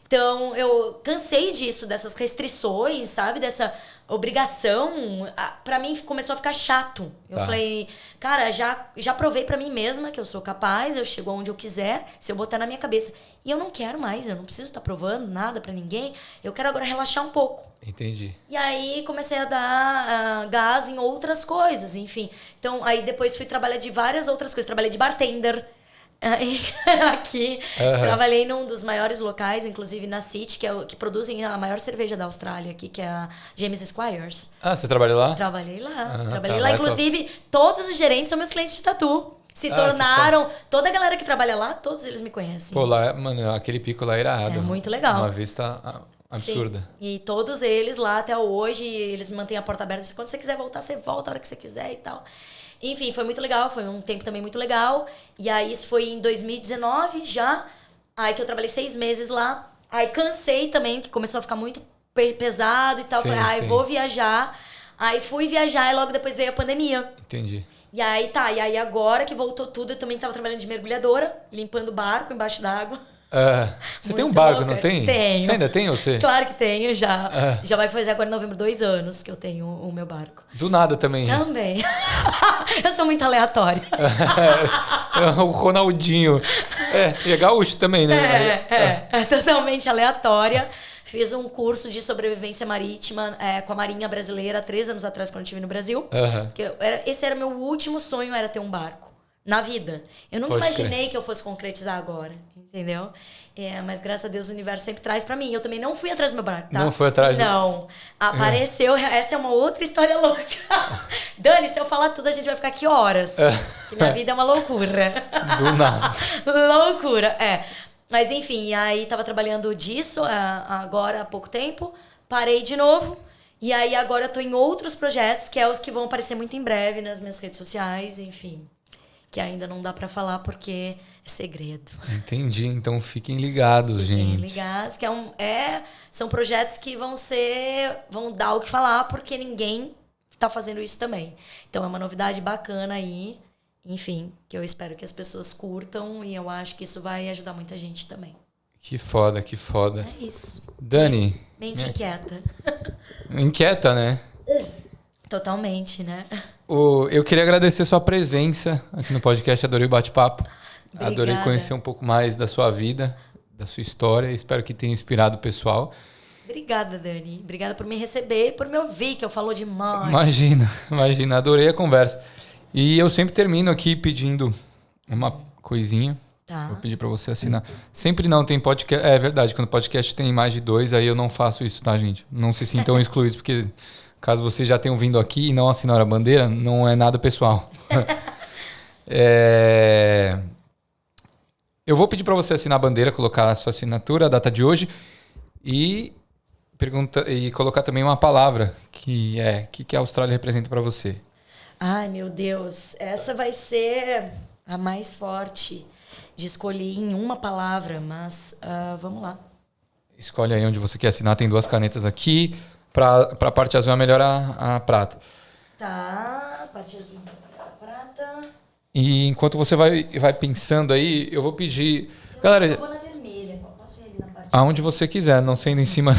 Então, eu cansei disso, dessas restrições, sabe? Dessa obrigação. Pra mim, começou a ficar chato. Eu falei, cara, já provei pra mim mesma que eu sou capaz, eu chego aonde eu quiser, se eu botar na minha cabeça. E eu não quero mais, eu não preciso estar provando nada pra ninguém. Eu quero agora relaxar um pouco. Entendi. E aí, comecei a dar gás em outras coisas, enfim. Então, aí depois fui trabalhar de várias outras coisas. Trabalhei de bartender. Aqui, trabalhei num dos maiores locais, inclusive na City, que produzem a maior cerveja da Austrália aqui, que é a James Squires. Ah, você trabalhou lá? Trabalhei lá. Inclusive, todos os gerentes são meus clientes de tatu. Se tornaram, toda a galera que trabalha lá, todos eles me conhecem. Pô, lá, mano, aquele pico lá é irado. É muito legal. Uma vista absurda. Sim. E todos eles lá até hoje, eles me mantêm a porta aberta. Quando você quiser voltar, você volta a hora que você quiser e tal. Enfim, foi muito legal, foi um tempo também muito legal. E aí isso foi em 2019 já. Aí que eu trabalhei 6 meses lá. Aí cansei também, que começou a ficar muito pesado e tal. Sim, falei, vou viajar. Aí fui viajar e logo depois veio a pandemia. Entendi. E aí e aí agora que voltou tudo, eu também tava trabalhando de mergulhadora, limpando barco embaixo d'água. Você tem um barco, não tem? Tenho. Você ainda tem ou você? Claro que tenho, já. Já vai fazer agora em novembro 2 anos que eu tenho o meu barco. Do nada também. Também. Eu sou muito aleatória. O Ronaldinho. E é gaúcho também, né? É totalmente aleatória. Fiz um curso de sobrevivência marítima com a Marinha Brasileira 3 anos atrás, quando eu estive no Brasil. Esse era meu último sonho, era ter um barco. na vida. Eu nunca Pode imaginei crer. que eu fosse concretizar agora, entendeu? Mas graças a Deus o universo sempre traz pra mim. Eu também não fui atrás do meu buraco, tá? Não foi atrás do... Não. Apareceu, essa é uma outra história louca. Dani, se eu falar tudo, a gente vai ficar aqui horas. Que minha vida é uma loucura. Do nada. Loucura, Mas enfim, e aí tava trabalhando disso agora há pouco tempo. Parei de novo. E aí agora eu tô em outros projetos, que é os que vão aparecer muito em breve nas minhas redes sociais, enfim. Que ainda não dá pra falar porque é segredo. Entendi, então fiquem ligados, Fiquem gente. ligados, que são projetos que vão dar o que falar, porque ninguém tá fazendo isso também. Então é uma novidade bacana aí, enfim, que eu espero que as pessoas curtam e eu acho que isso vai ajudar muita gente também. Que foda, que foda. É isso. Dani. Mente inquieta. Inquieta, né? Totalmente, né? Eu queria agradecer sua presença aqui no podcast. Adorei o bate-papo. Obrigada. Adorei conhecer um pouco mais da sua vida, da sua história. Espero que tenha inspirado o pessoal. Obrigada, Dani. Obrigada por me receber e por me ouvir, que eu falo demais. Imagina. Adorei a conversa. E eu sempre termino aqui pedindo uma coisinha. Tá. Vou pedir pra você assinar. Sempre não tem podcast. É verdade, quando o podcast tem mais de 2, aí eu não faço isso, tá, gente? Não se sintam excluídos, porque caso vocês já tenham vindo aqui e não assinaram a bandeira, não é nada pessoal. Eu vou pedir pra você assinar a bandeira, colocar a sua assinatura, a data de hoje e colocar também uma palavra que a Austrália representa pra você. Ai, meu Deus. Essa vai ser a mais forte de escolher em uma palavra, mas vamos lá. Escolhe aí onde você quer assinar. Tem 2 canetas aqui. Pra parte azul é melhor a prata. Tá, parte azul, a prata. E enquanto você vai pensando aí, eu vou pedir... Galera, Eu vou na vermelha. Posso ir ali na parte aonde você quiser, não sendo em cima...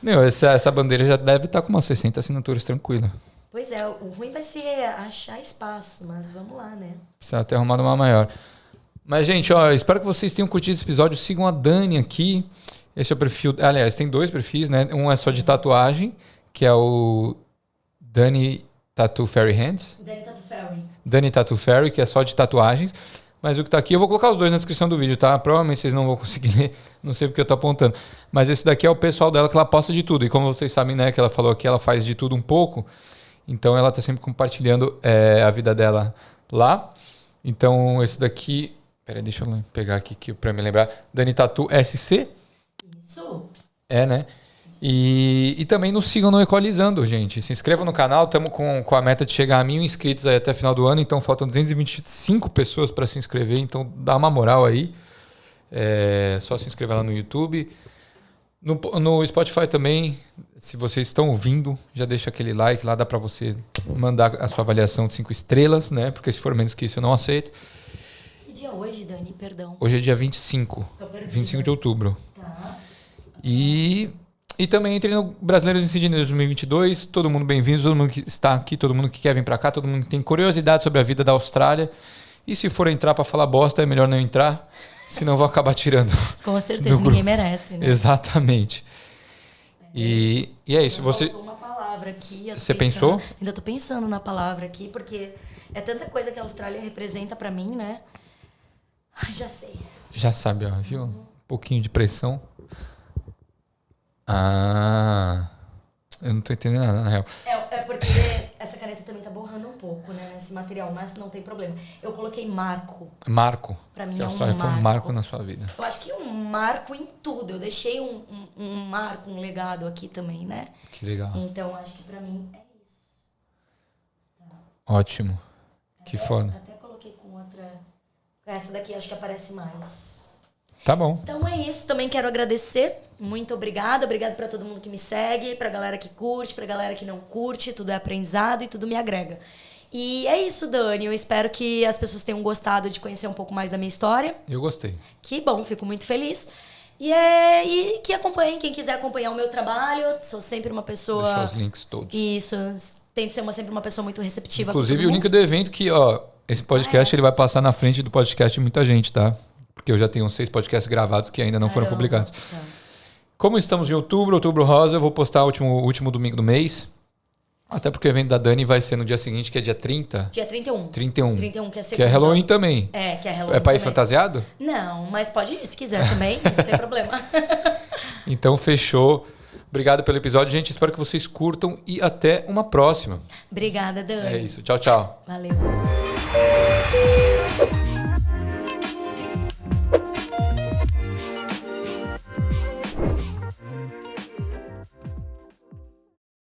Meu, essa bandeira já deve estar com umas 60 assinaturas tranquila. Pois é, o ruim vai ser achar espaço, mas vamos lá, né? Precisa ter arrumado uma maior. Mas, gente, espero que vocês tenham curtido esse episódio. Sigam a Dani aqui. Esse é o perfil... Aliás, tem 2 perfis, né? Um é só de tatuagem, que é o Dani Tattoo Fairy Hands. Dani Tattoo Fairy. Dani Tattoo Fairy, que é só de tatuagens. Mas o que tá aqui, eu vou colocar os 2 na descrição do vídeo, tá? Provavelmente vocês não vão conseguir ler, não sei porque eu tô apontando. Mas esse daqui é o pessoal dela, que ela posta de tudo. E como vocês sabem, né, que ela falou aqui, ela faz de tudo um pouco. Então ela tá sempre compartilhando a vida dela lá. Então esse daqui... Peraí, deixa eu pegar aqui pra me lembrar. Dani Tattoo SC. Isso. Né? E também nos sigam no Equalizando, gente. Se inscrevam no canal. Estamos com a meta de chegar a 1.000 inscritos aí até final do ano. Então faltam 225 pessoas para se inscrever. Então dá uma moral aí. Só se inscrever lá no YouTube. No Spotify também, se vocês estão ouvindo, já deixa aquele like lá. Dá para você mandar a sua avaliação de 5 estrelas, né? Porque se for menos que isso eu não aceito. Que dia é hoje, Dani? Perdão. Hoje é dia 25. 25 de outubro. Tá. E também entrei no Brasileiros em Sydney 2022. Todo mundo bem-vindo, todo mundo que está aqui, todo mundo que quer vir para cá, todo mundo que tem curiosidade sobre a vida da Austrália. E se for entrar para falar bosta, é melhor não entrar, senão vou acabar tirando. Com certeza, ninguém merece, né? Exatamente. E é isso. Você Uma palavra aqui. Você pensou? Ainda tô pensando na palavra aqui, porque é tanta coisa que a Austrália representa para mim, né? Ai, já sei. já sabe, viu? Um pouquinho de pressão. Eu não tô entendendo nada, na real. É porque essa caneta também tá borrando um pouco, né? Nesse material, mas não tem problema. Eu coloquei marco. Marco. Pra mim que a é Austrália foi um marco na sua vida. Eu acho que um marco em tudo. Eu deixei um marco, um legado aqui também, né? Que legal. Então, acho que pra mim é isso. Ótimo. Que foda. Até coloquei com outra... Essa daqui acho que aparece mais. Tá bom. Então é isso. Também quero agradecer. Muito obrigada. Obrigada pra todo mundo que me segue, pra galera que curte, pra galera que não curte. Tudo é aprendizado e tudo me agrega. E é isso, Dani. Eu espero que as pessoas tenham gostado de conhecer um pouco mais da minha história. Eu gostei. Que bom, fico muito feliz. E que acompanhem, quem quiser acompanhar o meu trabalho. Sou sempre uma pessoa... Deixar os links todos. Isso. Tento ser sempre uma pessoa muito receptiva. Inclusive, o link do evento que, esse podcast ele vai passar na frente do podcast de muita gente, tá? Porque eu já tenho 6 podcasts gravados que ainda não foram publicados. Tá. Como estamos em outubro rosa, eu vou postar o último domingo do mês. Até porque o evento da Dani vai ser no dia seguinte, que é dia 30. Dia 31. 31. 31, que é segunda. Que é Halloween também. Que é Halloween. É pra ir também. fantasiado? Não, mas pode ir se quiser também, não tem problema. Então, fechou. Obrigado pelo episódio, gente. Espero que vocês curtam e até uma próxima. Obrigada, Dani. É isso. Tchau, tchau. Valeu.